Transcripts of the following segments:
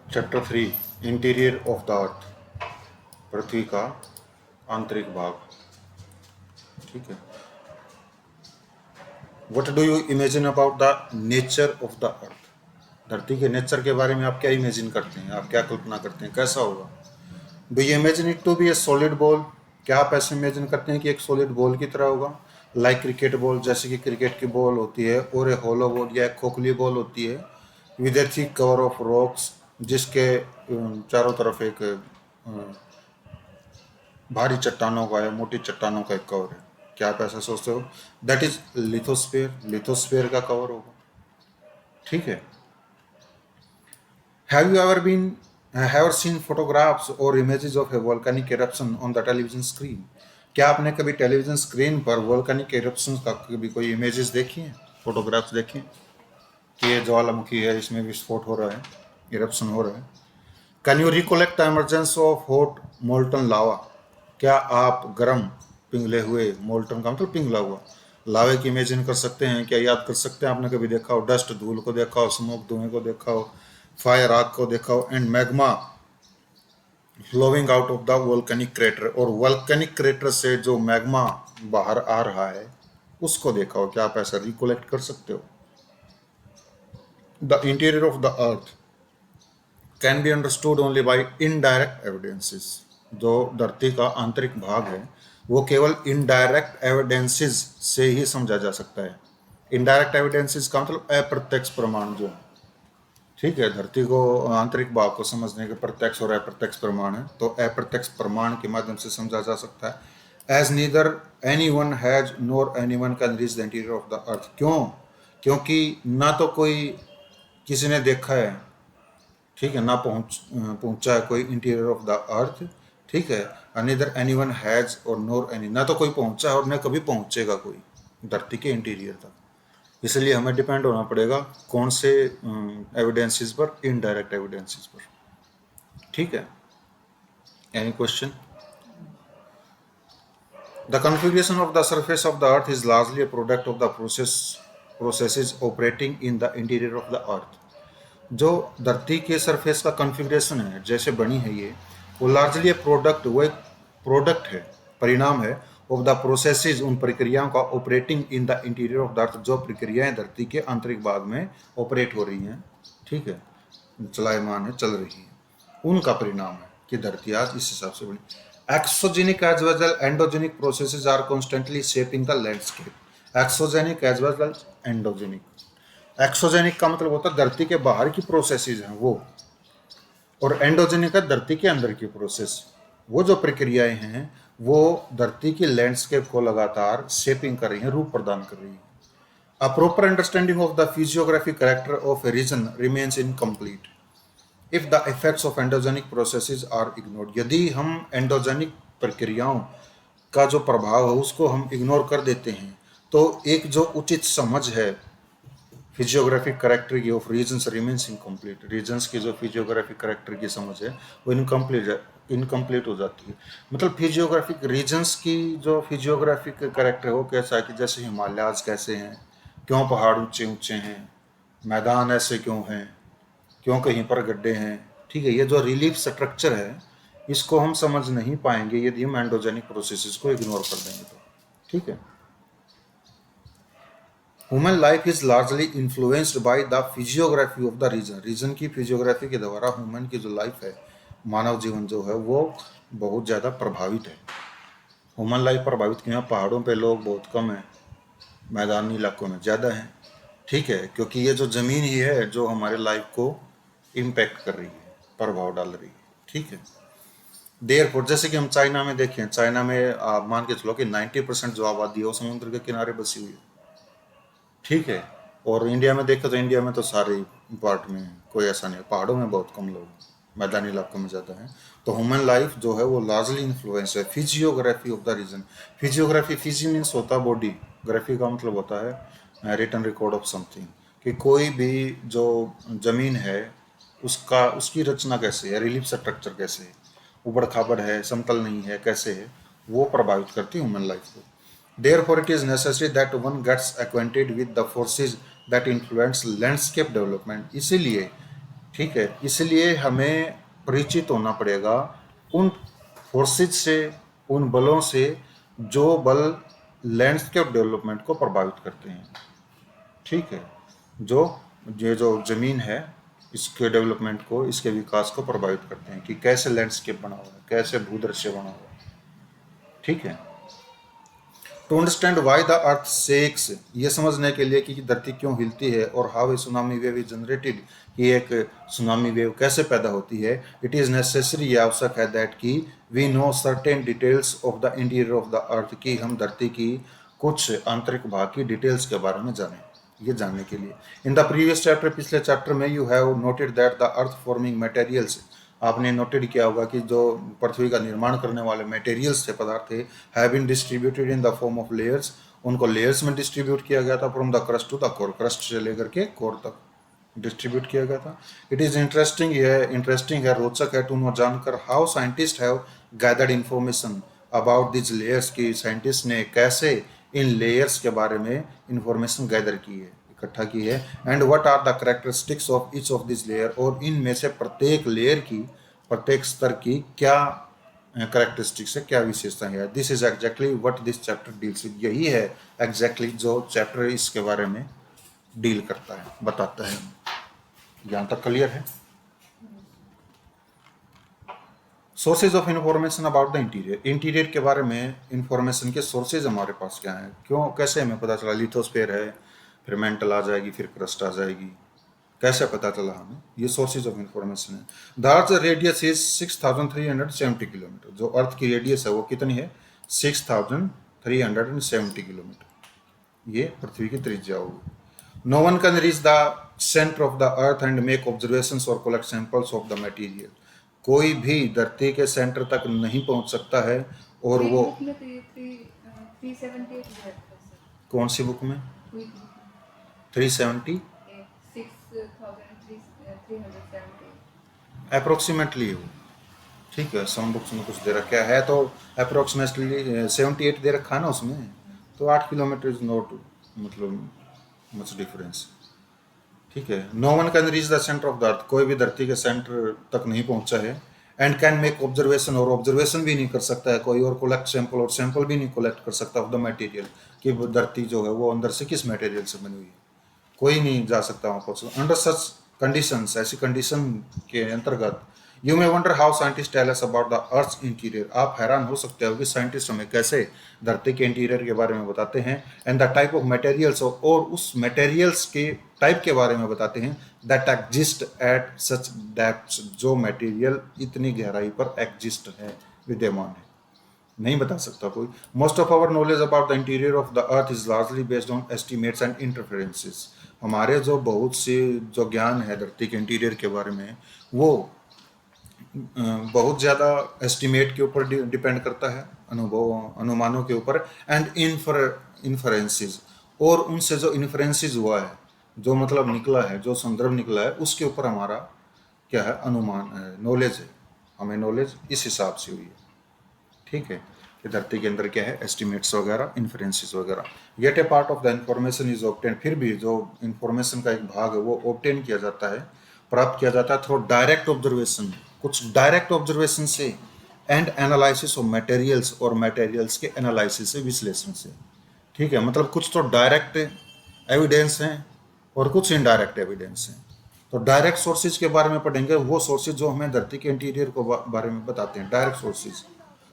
Chapter 3 interior of the earth, पृथ्वी का आंतरिक भाग। ठीक है। What do you imagine about the nature of the earth? धरती के नेचर के बारे में आप क्या इमेजिन करते हैं, आप क्या कल्पना करते हैं, कैसा होगा? Do you imagine it to be a solid ball? क्या आप ऐसे इमेजिन करते हैं कि एक सॉलिड बॉल की तरह होगा, लाइक क्रिकेट बॉल, जैसे कि क्रिकेट की बॉल होती है, और ए होलो बॉल या एक खोखली बॉल होती है with A thick cover of rocks, जिसके चारों तरफ एक भारी चट्टानों का या मोटी चट्टानों का एक कवर है? क्या आप ऐसा सोचते हो? दैट इज लिथोस्फेयर, लिथोस्फेयर का कवर होगा। ठीक है। Have you ever been have seen photographs और images of a volcanic eruption on the television screen? क्या आपने कभी टेलीविजन स्क्रीन पर वोल्केनिक इरप्शन का कभी कोई इमेजेस देखी हैं, फोटोग्राफ्स देखी हैं कि ये ज्वालामुखी है, इसमें विस्फोट हो रहा है, इरप्शन हो रहा है? Can you recollect the emergence of hot molten lava? क्या आप गर्म पिघले हुए, मोल्टन का मतलब पिघला हुआ, लावे की इमेजिन कर सकते हैं? क्या याद कर सकते हैं? आपने कभी देखा हो डस्ट, धूल को देखा हो, स्मोक, धुएं को देखा हो, फायर, आग को देखा हो, and magma flowing out of the volcanic crater, और वोल्केनिक क्रेटर से जो मैग्मा बाहर आ रहा है उसको देखा हो? क्या आप ऐसा रिकोलेक्ट कर सकते हो? The interior of the earth can be understood only by indirect evidences. जो धरती का आंतरिक भाग है वो केवल इनडायरेक्ट एविडेंसेस से ही समझा जा सकता है। इनडायरेक्ट एविडेंसेस का मतलब अप्रत्यक्ष प्रमाण जो है। ठीक है। धरती को आंतरिक भाग को समझने के प्रत्यक्ष और अप्रत्यक्ष प्रमाण है, तो अप्रत्यक्ष प्रमाण के माध्यम से समझा जा सकता है। As neither anyone has nor anyone can reach the interior of the earth. क्यों? क्योंकि ना तो कोई किसी ने देखा है, ठीक है, ना पहुंचा है कोई इंटीरियर ऑफ द अर्थ। ठीक है। अनीदर एनी वन हैज और नोर एनी, ना तो कोई पहुंचा है और ना कभी पहुंचेगा कोई धरती के इंटीरियर तक। इसलिए हमें डिपेंड होना पड़ेगा कौन से एविडेंसेस पर? इनडायरेक्ट एविडेंसेस पर। ठीक है। Any question? The configuration of the surface of the earth is largely a product of the processes operating in the interior of the earth. जो धरती के सरफेस का कॉन्फ़िगरेशन है, जैसे बनी है ये, वो लार्जली प्रोडक्ट, वो एक प्रोडक्ट है, परिणाम है ऑफ द प्रोसेसेस, उन प्रक्रियाओं का, operating in the interior of the earth, जो प्रक्रियाएं धरती के आंतरिक भाग में ऑपरेट हो रही हैं, ठीक है, चलायमान है, चल रही है, उनका परिणाम है कि धरती आज इस हिसाब से बनी। Exogenic as well as endogenic processes are constantly shaping the landscape. Exogenic as well as endogenic. Exogenic का मतलब होता है धरती के बाहर की प्रोसेसेस हैं वो, और एंडोजेनिक है धरती के अंदर की प्रोसेस। वो जो प्रक्रियाएं हैं वो धरती की लैंडस्केप को लगातार शेपिंग कर रही हैं, रूप प्रदान कर रही हैं। A proper understanding of the physiographic character of a region remains incomplete if the effects of endogenic processes are ignored. यदि हम एंडोजेनिक प्रक्रियाओं का जो प्रभाव है उसको हम इग्नोर कर देते हैं, तो एक जो उचित समझ है फिजियोग्राफिक करेक्टर की of regions remains incomplete. Regions की जो फिजियोग्राफिक करेक्टर की समझ है वो इनकम्प्लीट हो जाती है। मतलब फिजियोग्राफिक रीजन्स की जो फिजियोग्राफिक करेक्टर है वो कैसा है कि जैसे हिमालयाज कैसे हैं, क्यों पहाड़ ऊंचे ऊंचे हैं, मैदान ऐसे क्यों हैं, क्यों कहीं पर गड्ढे हैं। ठीक है। ये जो रिलीफ स्ट्रक्चर है इसको हम समझ नहीं पाएंगे यदि हम एंडोजेनिक प्रोसेसेस को इग्नोर कर देंगे तो। ठीक है। Human life is largely influenced by the physiography of the region. Region की फिजियोग्राफी के द्वारा ह्यूमन की जो लाइफ है, मानव जीवन जो है वो बहुत ज़्यादा प्रभावित है। ह्यूमन लाइफ प्रभावित क्यों है? पहाड़ों पे लोग बहुत कम हैं, मैदानी इलाकों में ज़्यादा हैं। ठीक है। क्योंकि ये जो ज़मीन ही है जो हमारे लाइफ को इम्पैक्ट कर रही है, प्रभाव डाल रही है। ठीक है। देयरफॉर जैसे कि हम चाइना में देखें, चाइना में आप मान के चलो कि 90% जो आबादी है वो समुद्र के किनारे बसी हुई है। ठीक है। और इंडिया में देखो तो इंडिया में तो सारे पार्ट में कोई ऐसा नहीं है, पहाड़ों में बहुत कम लोग, मैदानी इलाकों में ज़्यादा है। तो ह्यूमन लाइफ जो है वो लार्जली इन्फ्लुएंस है physiography of the region. Physiography, physi means होता है बॉडी, ग्राफी का मतलब होता है रिटन रिकॉर्ड ऑफ समथिंग, कि कोई भी जो जमीन है उसका, उसकी रचना कैसे है, रिलीफ स्ट्रक्चर कैसे है, उबड़ खाबड़ है, समतल नहीं है, कैसे है, वो प्रभावित करती है ह्यूमन लाइफ को। Therefore, it is necessary that one gets acquainted with the forces that influence landscape development. इसीलिए ठीक है, इसलिए हमें परिचित होना पड़ेगा उन फोर्सेज से, उन बलों से जो बल लैंडस्केप डेवलपमेंट को प्रभावित करते हैं। ठीक है, जो ये जो जमीन है इसके डेवलपमेंट को, इसके विकास को प्रभावित करते हैं कि कैसे लैंडस्केप बना हुआ है, कैसे भूदृश्य बना हुआ है। ठीक है, to understand why the earth shakes, ये समझने के लिए कि धरती क्यों हिलती है, और how a tsunami wave is generated, कि एक सुनामी वेव कैसे पैदा होती है, इट इज़ नेसेसरी, ये आवश्यक है दैट कि we know certain details of the interior of the earth, कि हम धरती की कुछ आंतरिक भाग की डिटेल्स के बारे में जानें। ये जानने के लिए इन द प्रीवियस चैप्टर, पिछले चैप्टर में, you have noted that the earth forming materials, आपने नोटेड किया होगा कि जो पृथ्वी का निर्माण करने वाले मटेरियल्स थे, पदार्थ थे, have been distributed in the form of layers, उनको लेयर्स में डिस्ट्रीब्यूट किया गया था, from the crust to the core, crust से लेकर के कोर तक डिस्ट्रीब्यूट किया गया था। इट इज इंटरेस्टिंग है, रोचक है टू नो, जानकर, how scientist have gathered information about these layers, की साइंटिस्ट ने कैसे इन लेयर्स के बारे में इंफॉर्मेशन गैदर की है, इकट्ठा की है, and what are the characteristics of each of this layer, और इनमें से प्रत्येक लेयर की, प्रत्येक स्तर की क्या करेक्टरिस्टिक्स है, क्या विशेषताएं है। This is exactly what this chapter deals with, यही है एग्जैक्टली जो चैप्टर इसके बारे में डील करता है, बताता है। यहाँ तक क्लियर है। Sources of information about the interior, interior के बारे में इंफॉर्मेशन के सोर्सेज हमारे पास क्या है, क्यों, कैसे हमें पता चला, लिथोस्फीयर है, फिर मेंटल आ जाएगी, फिर क्रस्ट आ जाएगी, कैसे पता चला हमें, ये सोर्सेज ऑफ इंफॉर्मेशन है। The earth radius is 6370 kilometre, जो अर्थ की रेडियस है वो कितनी है, 6370 किलोमीटर, ये पृथ्वी की त्रिज्या होगी। No one can reach the centre of the earth and make observations और collect samples of the material, कोई भी धरती के सेंटर तक नहीं पहुंच सकता है, और वो 378 है सर। कौन सी बुक में, कोई 370 6370 अप्रोक्सीमेटली हो। ठीक है, सम बुक्स में कुछ दे रखा है, तो अप्रोक्सीमेटली 78 दे रखा है ना उसमें, तो 8 किलोमीटर इज नॉट मतलब मच डिफरेंस। ठीक है, no one can reach the centre of the earth, कोई भी धरती के सेंटर तक नहीं पहुंचा है, एंड कैन मेक ऑब्जर्वेशन, और ऑब्जर्वेशन भी नहीं कर सकता है कोई, और कलेक्ट सैंपल, और सैंपल भी नहीं कलेक्ट कर सकता ऑफ द मटेरियल, कि धरती जो है वो अंदर से किस मटेरियल से बनी हुई है, कोई नहीं जा सकता वहाँ पर। अंडर सच कंडीशंस, ऐसी कंडीशन के अंतर्गत, you may wonder how scientist tell us about the earth interior, आप हैरान हो सकते हो कि साइंटिस्ट हमें कैसे धरती के इंटीरियर के बारे में बताते हैं, and the type of materials, और उस मटेरियल्स के टाइप के बारे में बताते हैं, that exist at such depths, जो मटेरियल इतनी गहराई पर एग्जिस्ट है, विद्यमान है, नहीं बता सकता कोई। Most of our knowledge about the interior of the earth is largely based on estimates and interferences, हमारे जो बहुत से जो ज्ञान है धरती के इंटीरियर के बारे में, वो बहुत ज़्यादा एस्टिमेट के ऊपर डिपेंड करता है, अनुभव, अनुमानों के ऊपर, एंड इन्फरेंसेस, और उनसे जो इन्फरेंसेस हुआ है, जो मतलब निकला है, जो संदर्भ निकला है, उसके ऊपर हमारा क्या है, अनुमान है, नॉलेज है, हमें नॉलेज इस हिसाब से हुई है। ठीक है, कि धरती के अंदर क्या है, एस्टिमेट्स वगैरह, इन्फ्रेंसेस वगैरह। Yet a part of the information is obtain, फिर भी जो इंफॉर्मेशन का एक भाग है वो ऑब्टेन किया जाता है, प्राप्त किया जाता है थ्रू डायरेक्ट ऑब्जर्वेशन, कुछ डायरेक्ट ऑब्जर्वेशन से, एंड एनालिसिस ऑफ मटेरियल्स, और मटेरियल्स के एनालिसिस से, विश्लेषण से। ठीक है, मतलब कुछ तो डायरेक्ट एविडेंस हैं और कुछ इनडायरेक्ट एविडेंस हैं। तो डायरेक्ट सोर्सेज के बारे में पढ़ेंगे, वो सोर्सेज जो हमें धरती के इंटीरियर को बारे में बताते हैं, डायरेक्ट सोर्सेज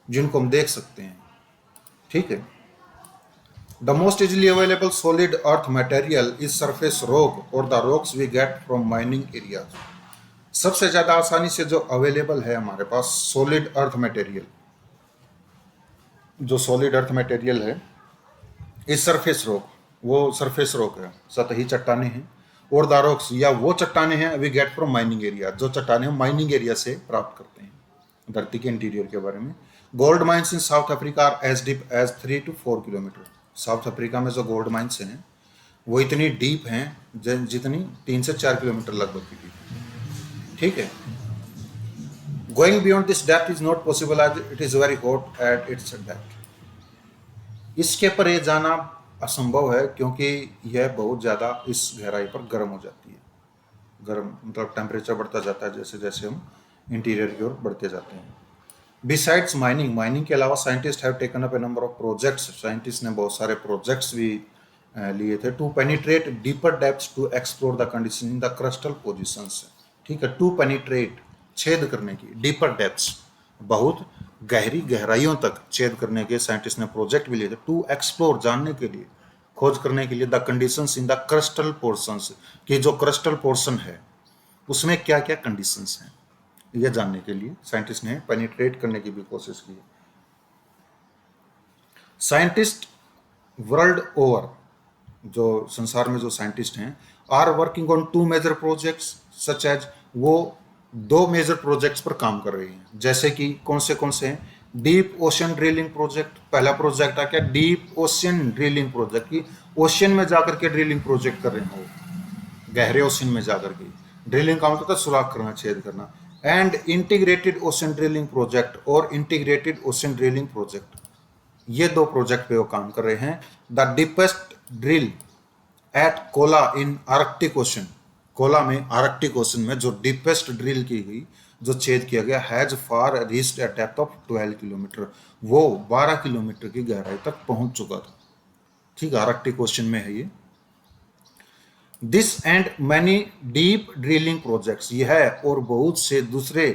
जिनको हम देख सकते हैं। ठीक है, the most easily available solid earth material is surface rock, और the rocks we get from mining areas, सबसे ज्यादा आसानी से जो अवेलेबल है हमारे पास सॉलिड अर्थ मटेरियल, जो सॉलिड अर्थ मटेरियल है, इज सरफेस रॉक, वो सरफेस रॉक है, सतही चट्टाने हैं, और द रॉक्स, या वो चट्टाने हैं, we get from mining area, जो चट्टाने हम माइनिंग एरिया से प्राप्त करते हैं। धरती के इंटीरियर के बारे में, gold mines in South Africa are as deep as 3 to 4 kilometre, South Africa में जो गोल्ड माइंस हैं वो इतनी डीप हैं जितनी 3 से 4 किलोमीटर लगभग की डीप। ठीक है, going beyond this depth is not possible as it is very hot at its depth, इसके परे जाना असंभव है, क्योंकि यह बहुत ज़्यादा इस गहराई पर गर्म हो जाती है, गर्म मतलब टेम्परेचर बढ़ता जाता है जैसे जैसे हम इंटीरियर की ओर बढ़ते जाते हैं। बिसाइड्स माइनिंग, माइनिंग के अलावा scientist have taken up a number of projects, scientist ने बहुत सारे प्रोजेक्ट्स भी लिए थे to penetrate deeper depths to explore the condition in the crustal positions. ठीक है, टू पेनिट्रेट छेद करने की, डीपर डेप्थ्स बहुत गहरी गहराइयों तक छेद करने के साइंटिस्ट ने प्रोजेक्ट भी लिए थे, टू एक्सप्लोर जानने के लिए, खोज करने के लिए the conditions in the crustal portions, कि जो क्रस्टल पोर्शन है उसमें क्या क्या कंडीशंस हैं, यह जानने के लिए साइंटिस्ट ने पेनिट्रेट करने की भी कोशिश की। साइंटिस्ट वर्ल्ड ओवर, जो संसार में जो साइंटिस्ट हैं, are working on two major projects such as, वो दो मेजर प्रोजेक्ट्स पर काम कर रही हैं, जैसे कि कौन से हैं, डीप ओशन ड्रिलिंग प्रोजेक्ट, पहला प्रोजेक्ट आ क्या, डीप ओशन ड्रिलिंग प्रोजेक्ट, की ओशन में जाकर के ड्रिलिंग प्रोजेक्ट कर रहे हैं, वो गहरे ओशन में जाकर के ड्रिलिंग का मतलब सुराख करना, छेद करना। And integrated ocean drilling project और इंटीग्रेटेड ओशन ड्रिलिंग प्रोजेक्ट, ये दो प्रोजेक्ट पे वो काम कर रहे हैं। The deepest drill at Kola in Arctic Ocean, Kola में आर्कटिक ओशन में जो डीपेस्ट ड्रिल की हुई, जो छेद किया गया, has far reached A depth of 12 kilometre, वो 12 किलोमीटर की गहराई तक पहुंच चुका था। ठीक है, आर्कटिक ओशन में है ये। This and many deep drilling projects, यह है और बहुत से दूसरे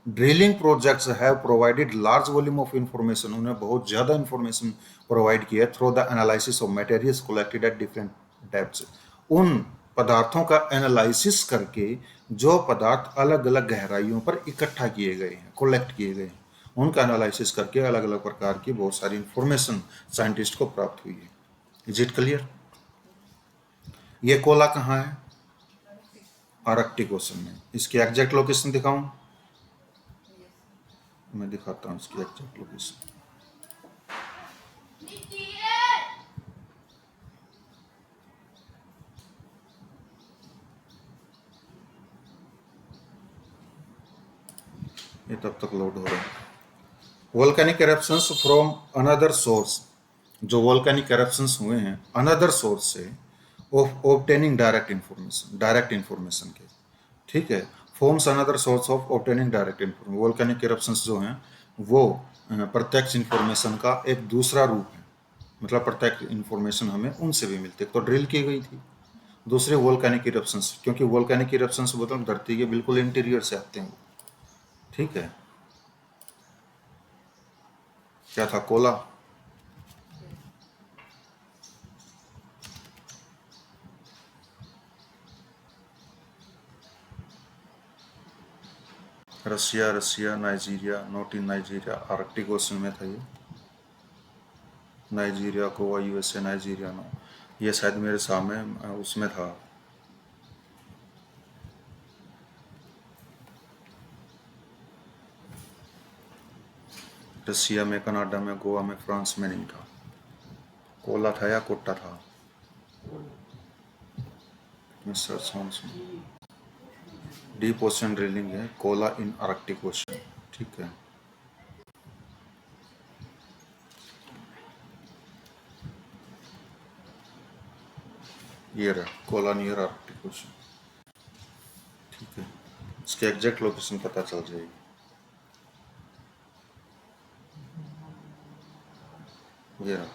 drilling projects have provided large volume of information, उन्हें बहुत ज़्यादा इंफॉर्मेशन प्रोवाइड किया through the analysis of materials collected at different depths, उन पदार्थों का एनालिसिस करके जो पदार्थ अलग अलग गहराइयों पर इकट्ठा किए गए हैं, कलेक्ट किए गए हैं, उनका एनालिसिस करके अलग अलग प्रकार की बहुत सारी इंफॉर्मेशन साइंटिस्ट को प्राप्त हुई है। Is it clear? ये कोला कहाँ है? आर्कटिक ओशन में। इसकी एग्जैक्ट लोकेशन दिखाऊं? मैं दिखाता हूं इसकी एग्जैक्ट लोकेशन। ये तब तक लोड हो रहा है। Volcanic eruptions from another source, जो वोल्केनिक एरप्शंस हुए हैं अनदर सोर्स से, ऑफ ऑब्टेनिंग डायरेक्ट इंफॉर्मेशन के, ठीक है, forms another source of obtaining direct information, volcanic eruptions जो हैं वो प्रत्यक्ष इंफॉर्मेशन का एक दूसरा रूप है, मतलब प्रत्यक्ष इंफॉर्मेशन हमें उनसे भी मिलती है। तो ड्रिल की गई थी, दूसरे वोल्केनिक इरप्शंस, क्योंकि वोल्केनिक इरप्शंस मतलब धरती के बिल्कुल इंटीरियर से आते हैं, ठीक है। क्या था? Kola. Russia Nigeria, not in Nigeria, Arctic Ocean में था ये। Nigeria, Goa, USA, Nigeria, no, ये शायद मेरे सामने उसमें था। रसिया में, कनाडा में, गोवा में, फ्रांस में नहीं था। कोला था या कोट्टा था? डीप ओशन ड्रिलिंग है, कोला इन आर्कटिक ओशन, ठीक है। ये रहा कोला नियर आर्कटिक ओशन, ठीक है। इसकी एग्जैक्ट लोकेशन पता चल जाएगी। ये रहा,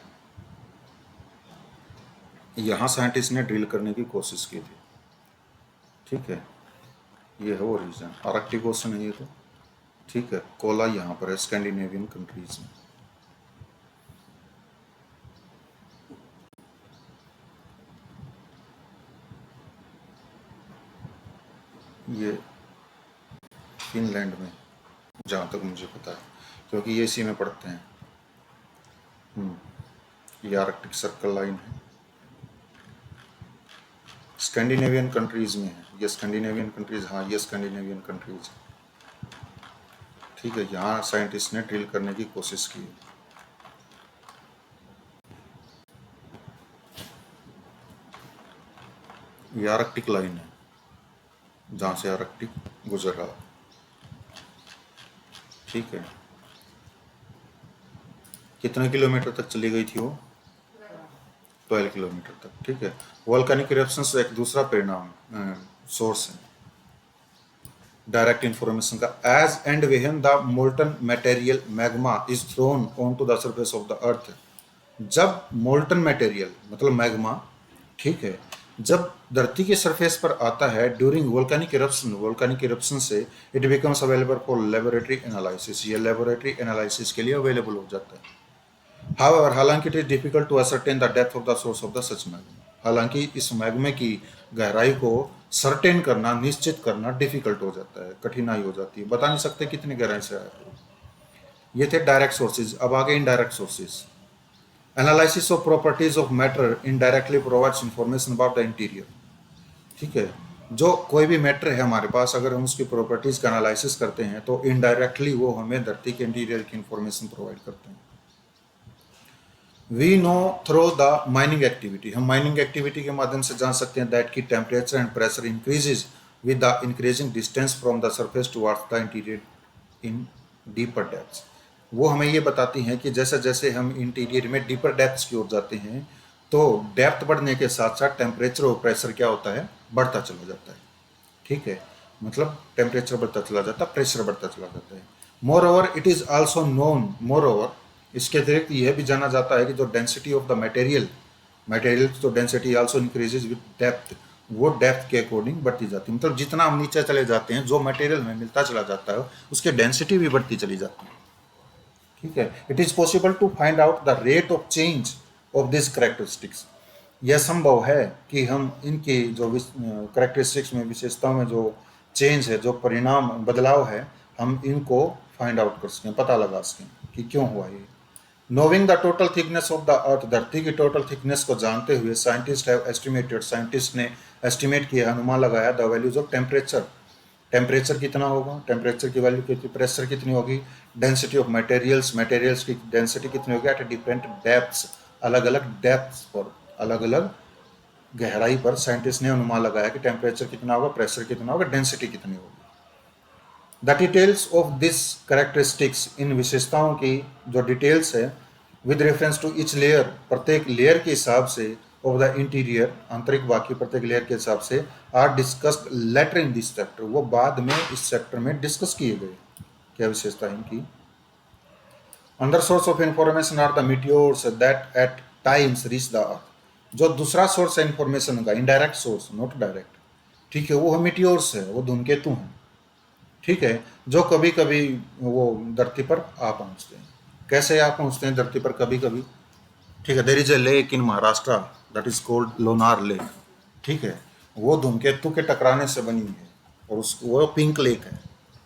यहाँ साइंटिस्ट ने ड्रिल करने की कोशिश की थी, ठीक है। ये है वो रीजन, आर्कटिक ओशन है ये तो, ठीक है। कोला यहाँ पर है, स्कैंडिनेवियन कंट्रीज में। ये फिनलैंड में, जहाँ तक मुझे पता है, क्योंकि ये इसी में पढ़ते हैं। ये आर्कटिक सर्कल लाइन है, स्कैंडिनेवियन कंट्रीज में है ये, स्कैंडिनेवियन कंट्रीज, हाँ ये स्कैंडिनेवियन कंट्रीज, ठीक है। यहाँ साइंटिस्ट ने ड्रिल करने की कोशिश की। ये आर्कटिक लाइन है, जहाँ से आर्कटिक गुजर रहा, ठीक है। कितने किलोमीटर तक चली गई थी वो? 12 किलोमीटर तक, ठीक है। वोल्केनिक इरप्शंस एक दूसरा परिणाम सोर्स है, डायरेक्ट इंफॉर्मेशन का, as and when the molten material magma is thrown on to the surface of the earth. जब मोल्टन मटेरियल मतलब मैग्मा, ठीक है, जब धरती के सरफेस पर आता है ड्यूरिंग वोल्केनिक इरप्शन से it becomes available for laboratory analysis, ये लेबोरेटरी एनालिसिस के लिए अवेलेबल हो जाता है। हाउएवर, हालांकि it is difficult to ascertain the depth of the source of the such magma, हालांकि इस मैग्मे की गहराई को सर्टेन करना, निश्चित करना डिफिकल्ट हो जाता है, कठिनाई हो जाती है, बता नहीं सकते कितनी गहराई से आया। ये थे डायरेक्ट सोर्सेज। अब आगे indirect sources. Analysis of properties of matter indirectly provides information about the interior, ठीक है, जो कोई भी मैटर है हमारे पास, अगर हम उसकी प्रॉपर्टीज का एनालिसिस करते हैं तो इनडायरेक्टली वो हमें धरती के इंटीरियर की इंफॉर्मेशन प्रोवाइड करते हैं। We know through the mining activity, हम माइनिंग एक्टिविटी के माध्यम से जान सकते हैं दैट की temperature and pressure increases with the increasing distance from the surface towards the interior in deeper depths. वो हमें ये बताती हैं कि जैसे जैसे हम इंटीरियर में डीपर डेप्थ्स की ओर जाते हैं तो डेप्थ बढ़ने के साथ साथ टेम्परेचर और प्रेशर क्या होता है, बढ़ता चला जाता है, ठीक है, मतलब टेम्परेचर बढ़ता चला जाता है, प्रेशर बढ़ता चला जाता है। More over it is also known, more over इसके अतिरिक्त यह भी जाना जाता है कि जो डेंसिटी ऑफ द मटेरियल तो density also increases with depth, वो डेप्थ के अकॉर्डिंग बढ़ती जाती है, मतलब जितना हम नीचे चले जाते हैं जो मटेरियल में मिलता चला जाता है उसकी डेंसिटी भी बढ़ती चली जाती है, ठीक है। It is possible to find out the rate of change of this characteristics, यह संभव है कि हम इनकी जो करेक्टरिस्टिक्स में, विशेषताओं में जो चेंज है, जो परिणाम बदलाव है, हम इनको फाइंड आउट कर सकें, पता लगा सकें कि क्यों हुआ ये। नोविंग the total thickness of the earth, धरती की टोटल थिकनेस को जानते हुए साइंटिस्ट हैव एस्टिमेटेड, साइंटिस्ट ने एस्टिमेट किया, अनुमान लगाया the values of temperature, temperature कितना होगा, टेम्परेचर की वैल्यू कितनी, प्रेशर कितनी होगी, डेंसिटी ऑफ मटेरियल्स, मटेरियल्स की डेंसिटी कितनी होगी एट डिफरेंट डेप्थ्स, अलग अलग डेप्थ्स पर, अलग अलग गहराई पर साइंटिस्ट ने अनुमान लगाया कि टेम्परेचर कितना होगा, प्रेशर कितना होगा, डेंसिटी कितनी होगी। The details of this characteristics, इन विशेषताओं की जो डिटेल्स है, with reference to each layer, प्रत्येक लेयर के हिसाब से, ऑफ द इंटीरियर, आंतरिक बाकी प्रत्येक लेयर के हिसाब से, are discussed later in this chapter, वो बाद में इस चैप्टर में डिस्कस किए गए, क्या विशेषता है इनकी। अंदर source of information are the meteors that at times reach the earth, जो दूसरा सोर्स है इंफॉर्मेशन का, इनडायरेक्ट सोर्स, नॉट डायरेक्ट, ठीक है, वो है मीटियोर्स है, वो धूमकेतु हैं, ठीक है, जो कभी कभी वो धरती पर आ पहुंचते हैं। कैसे आ पहुंचते हैं धरती पर कभी कभी, ठीक है, there is a lake in Maharashtra that is called Lonar lake, ठीक है, वो धूमकेतु के टकराने से बनी हुई है और उस वो पिंक लेक है,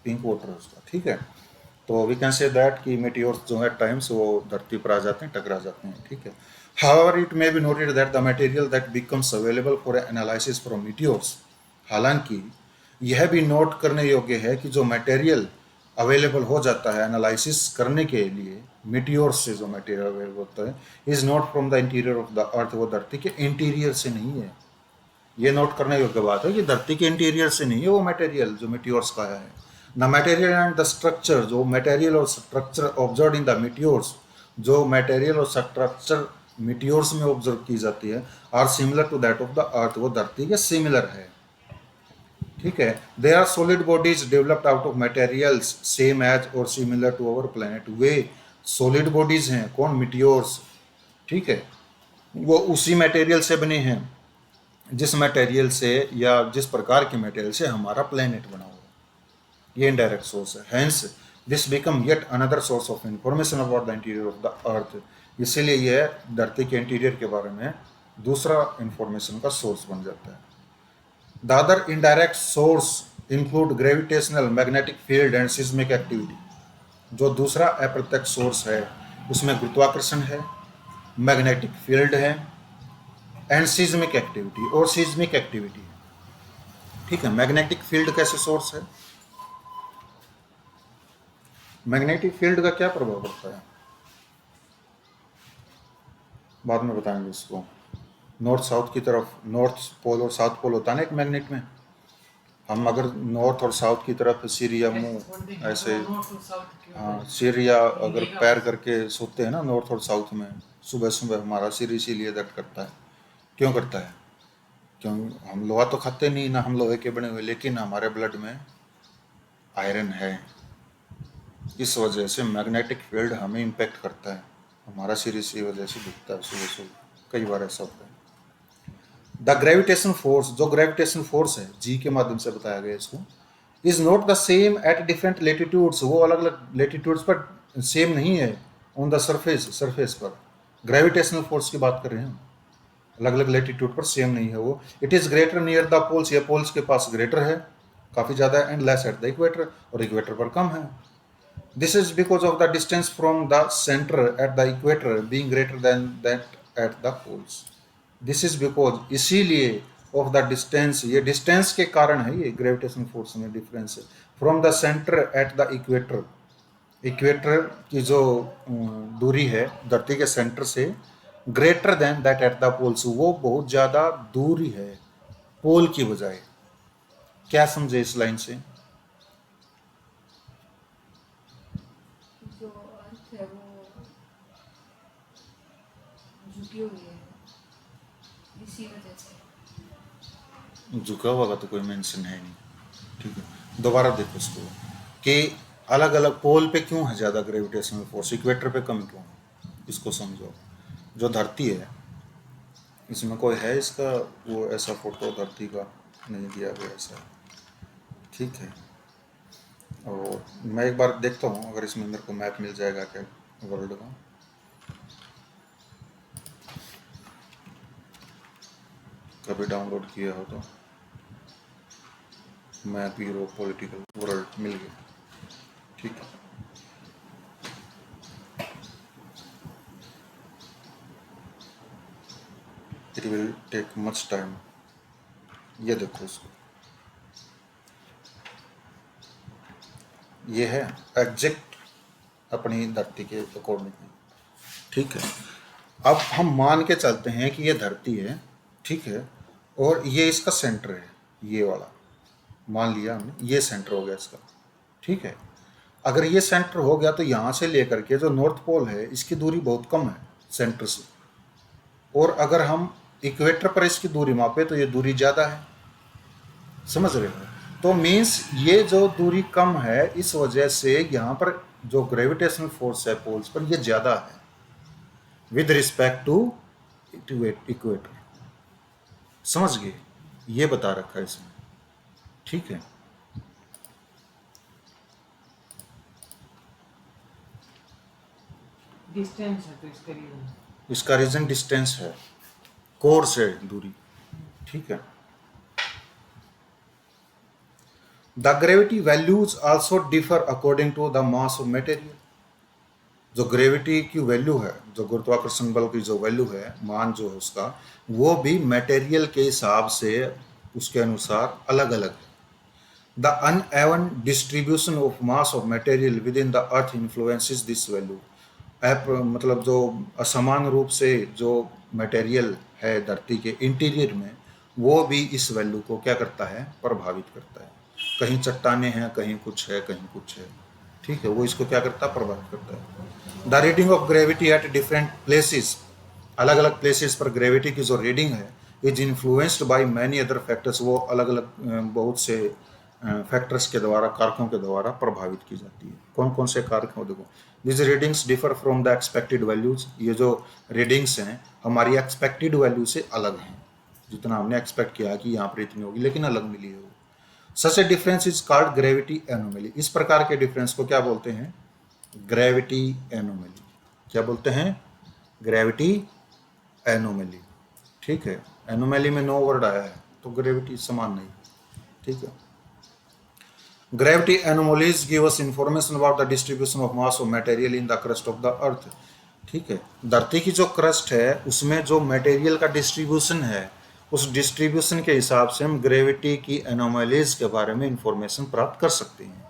पिंक वाटर है उसका, ठीक है। तो वी कैन से दैट कि मेटियोर्स जो है टाइम्स वो धरती पर आ जाते हैं, टकरा जाते हैं, ठीक है। However it may be noted that the material that becomes available for analysis from meteors, हालांकि यह भी नोट करने योग्य है कि जो मटेरियल अवेलेबल हो जाता है एनालिसिस करने के लिए मीटियोर्स से, जो मटेरियल अवेलेबल होता है, is not from the interior of the earth, वो धरती के इंटीरियर से नहीं है। ये नोट करने योग्य बात है कि धरती के इंटीरियर से नहीं है वो मटेरियल जो मीटियोर्स का है। The material and the structure, जो मटेरियल और structure observe in the meteors, जो मटेरियल और स्ट्रक्चर मीटियोर्स में ऑब्जर्व की जाती है, are similar to that of the earth, वो धरती के सिमिलर है, ठीक है। They are solid bodies developed out of materials same as और सिमिलर टू अवर प्लेनेट, वे सॉलिड बॉडीज हैं कौन, मीटियोर्स, ठीक है, वो उसी मटेरियल से बने हैं जिस मटेरियल से या जिस प्रकार के मटेरियल से हमारा प्लेनेट बना हुआ है। ये इनडायरेक्ट सोर्स है, hence this become yet another source of information about the interior of the अर्थ, इसीलिए यह धरती के इंटीरियर के बारे में दूसरा इंफॉर्मेशन का सोर्स बन जाता है। The other indirect source include gravitational, magnetic field and seismic activity, जो दूसरा अप्रत्यक्ष सोर्स है उसमें गुरुत्वाकर्षण है, मैग्नेटिक फील्ड है एंड सिस्मिक एक्टिविटी, और सिस्मिक एक्टिविटी है, ठीक है। मैग्नेटिक फील्ड कैसे सोर्स है, मैग्नेटिक फील्ड का क्या प्रभाव पड़ता है, बाद में बताएंगे इसको। नॉर्थ साउथ की तरफ, नॉर्थ पोल और साउथ पोल होता है ना एक मैग्नेट में, हम अगर नॉर्थ और साउथ की तरफ सिर या मुंह ऐसे, हाँ, सिर या अगर पैर करके सोते हैं ना नॉर्थ और साउथ में, सुबह सुबह हमारा सिर इसीलिए दर्द करता है, क्यों करता है, क्यों, हम लोहा तो खाते नहीं ना, हम लोहे के बने हुए, लेकिन हमारे ब्लड में आयरन है, इस वजह से मैग्नेटिक फील्ड हमें इम्पेक्ट करता है, हमारा सिर इसी वजह से दिखता है सुबह सुबह, कई बार ऐसा होता है। द ग्रेविटेशन फोर्स, जो ग्रेविटेशन फोर्स है जी के माध्यम से बताया गया इसको, is not the same at different latitudes, वो अलग अलग लेटीट्यूड्स पर सेम नहीं है ऑन द सरफेस, सरफेस पर ग्रेविटेशनल फोर्स की बात कर रहे हैं हम, अलग अलग लेटीट्यूड पर सेम नहीं है वो। It is greater near the poles, ये पोल्स के पास ग्रेटर है, काफ़ी ज़्यादा, and less at the equator, और इक्वेटर पर कम है। This is because of the distance from the centre at the equator being greater than that at the poles. This is because, इसीलिए, ऑफ द डिस्टेंस, ये distance के कारण है, ये ग्रेविटेशन फोर्स में डिफरेंस है, from the centre at the equator, equator की जो दूरी है धरती के सेंटर से, greater than that at the poles, वो बहुत ज़्यादा दूरी है पोल की बजाय। क्या समझे इस लाइन से? जो अर्थ है वो झुकी हुई है, इसी वजह से। झुका हुआ का तो कोई मेंशन है नहीं, ठीक है। दोबारा देखो इसको कि अलग अलग पोल पे क्यों है ज़्यादा ग्रेविटेशनल फोर्स, इक्वेटर पे कम क्यों है, इसको समझो। जो धरती है, इसमें कोई है इसका वो ऐसा फोटो धरती का नहीं दिया गया ऐसा, ठीक है। और मैं एक बार देखता हूँ अगर इसमें मेरे को मैप मिल जाएगा क्या वर्ल्ड का। कभी डाउनलोड किया हो तो मैप यूरोप पॉलिटिकल वर्ल्ड मिल गया, ठीक है। It will take much time. ये देखो इसको, ये है एग्जैक्ट अपनी धरती के अकॉर्डिंग, ठीक है। अब हम मान के चलते हैं कि ये धरती है, ठीक है, और ये इसका सेंटर है, ये वाला मान लिया हमने, ये सेंटर हो गया इसका, ठीक है। अगर ये सेंटर हो गया तो यहाँ से लेकर के जो नॉर्थ पोल है इसकी दूरी बहुत कम है सेंटर से, और अगर हम इक्वेटर पर इसकी दूरी मापे तो ये दूरी ज़्यादा है, समझ रहे हो? तो मीन्स ये जो दूरी कम है इस वजह से यहाँ पर जो ग्रेविटेशनल फोर्स है पोल्स पर ये ज़्यादा है विद रिस्पेक्ट टू इक्वेटर, समझ गए? ये बता रखा है इसमें, ठीक है। डिस्टेंस है तो इसका रीजन, इसका रीजन डिस्टेंस है, कोर से दूरी, ठीक है। The gravity values also differ according to the mass of material, जो ग्रेविटी की वैल्यू है, जो गुरुत्वाकर्षण बल की जो वैल्यू है, मान जो है उसका, वो भी मटेरियल के हिसाब से उसके अनुसार अलग अलग है। The uneven distribution of mass of material within the earth influences this value, मतलब जो असमान रूप से जो मटेरियल है धरती के इंटीरियर में, वो भी इस वैल्यू को क्या करता है, प्रभावित करता है। कहीं चट्टाने हैं, कहीं कुछ है, कहीं कुछ है, ठीक है, वो इसको क्या करता है, प्रभावित करता है। The reading of gravity at different places, अलग अलग प्लेसेस पर ग्रेविटी की जो रीडिंग है, is influenced by many other factors, वो अलग अलग बहुत से फैक्टर्स के द्वारा, कारकों के द्वारा प्रभावित की जाती है। कौन कौन से कारक हैं देखो। This readings differ from the expected values, ये जो रीडिंग्स हैं हमारी एक्सपेक्टेड वैल्यू से अलग हैं, जितना हमने एक्सपेक्ट किया कि यहाँ पर इतनी होगी लेकिन अलग मिली है वो। Such a difference is called gravity anomaly, इस प्रकार के डिफरेंस को क्या बोलते हैं, ग्रेविटी एनोमली। क्या बोलते हैं, ग्रेविटी एनोमली, ठीक है। एनोमली में नो वर्ड आया है तो ग्रेविटी समान नहीं, ठीक है। Gravity anomalies give us information about the distribution of mass of material in the crust of the अर्थ, ठीक है। धरती की जो क्रस्ट है उसमें जो मटेरियल का डिस्ट्रीब्यूशन है, उस डिस्ट्रीब्यूशन के हिसाब से हम ग्रेविटी की एनोमलीज के बारे में इंफॉर्मेशन प्राप्त कर सकते हैं।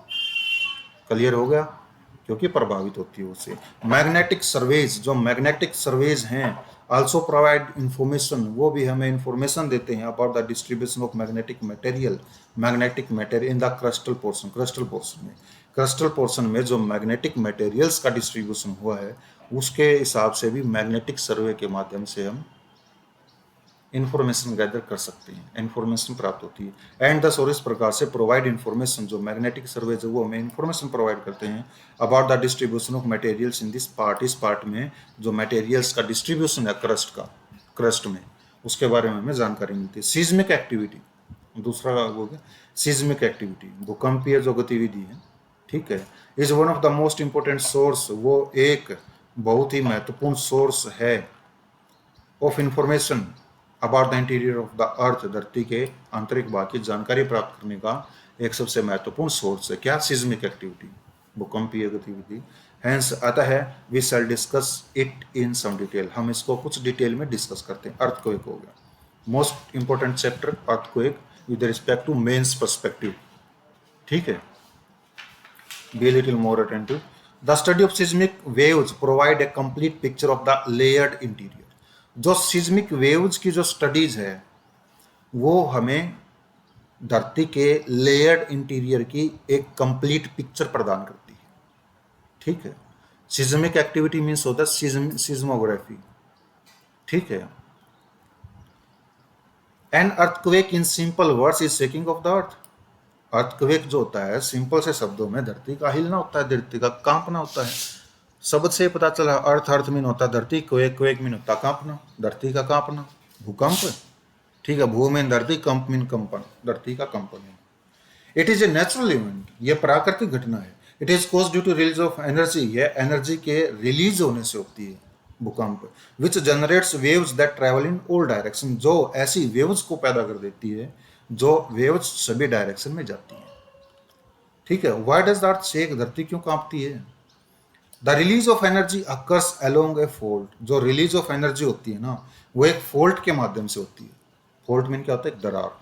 क्लियर हो गया? क्योंकि प्रभावित होती है उससे। मैग्नेटिक सर्वेज, जो मैग्नेटिक सर्वेज हैं, आल्सो प्रोवाइड इंफॉर्मेशन, वो भी हमें इंफॉर्मेशन देते हैं about the distribution of magnetic material, magnetic material in the crustal portion, crustal portion में, क्रस्टल पोर्शन में जो मैग्नेटिक मटेरियल्स का डिस्ट्रीब्यूशन हुआ है उसके हिसाब से भी मैग्नेटिक सर्वे के माध्यम से हम इंफॉर्मेशन गैदर कर सकते हैं, इंफॉर्मेशन प्राप्त होती है। एंड दस और इस प्रकार से प्रोवाइड इंफॉर्मेशन, जो मैग्नेटिक सर्वे जो वो हमें इंफॉर्मेशन प्रोवाइड करते हैं about the distribution of materials in this part, इस पार्ट में जो मटेरियल्स का डिस्ट्रीब्यूशन है क्रस्ट में, उसके बारे में हमें जानकारी मिलती है। सीज्मिक एक्टिविटी, दूसरा वो है सीज्मिक एक्टिविटी, भूकंपीय जो गतिविधि है, ठीक है, is one of the most important source, वो एक बहुत ही महत्वपूर्ण सोर्स है of information about the interior of the earth, धरती के आंतरिक भाग की जानकारी प्राप्त करने का एक सबसे महत्वपूर्ण सोर्स है क्या? सिज्मिक एक्टिविटी, भूकंपीय गतिविधि। हैंस आता है we shall discuss it in some detail, हम इसको कुछ डिटेल में डिस्कस करते हैं। अर्थक्वेक हो गया most important chapter, earthquake with respect to men's perspective, ठीक है। Be little more attentive. The study of seismic waves provide a complete picture of the layered interior, जो सिज्मिक वेव्स की जो स्टडीज है वो हमें धरती के लेयर्ड इंटीरियर की एक कंप्लीट पिक्चर प्रदान करती है, ठीक है। सिज्मिक एक्टिविटी मीन्स होता है सिज्मोग्राफी, ठीक है। An earthquake in simple words is shaking of the earth, earthquake जो होता है सिंपल से शब्दों में धरती का हिलना होता है, धरती का कांपना होता है। शब्द से पता चला अर्थ मीन होता है धरती, क्वेक मीन होता कांपना, धरती का कांपना, भूकंप, ठीक है। भू मीन धरती, कंप मीन कंपन, धरती का कंपन है। It is a natural event, यह प्राकृतिक घटना है। It is cause due to release of energy, यह एनर्जी के रिलीज होने से होती है भूकंप। Which generates waves that travel in all direction, जो ऐसी वेव्स को पैदा कर देती है जो वेव्स सभी डायरेक्शन में जाती है, ठीक है। Why does the earth shake, धरती क्यों कांपती है? The release of energy occurs along A fold, जो रिलीज ऑफ एनर्जी होती है ना वो एक फोल्ट के माध्यम से होती है। फोल्ट मीन क्या होता है? दरार।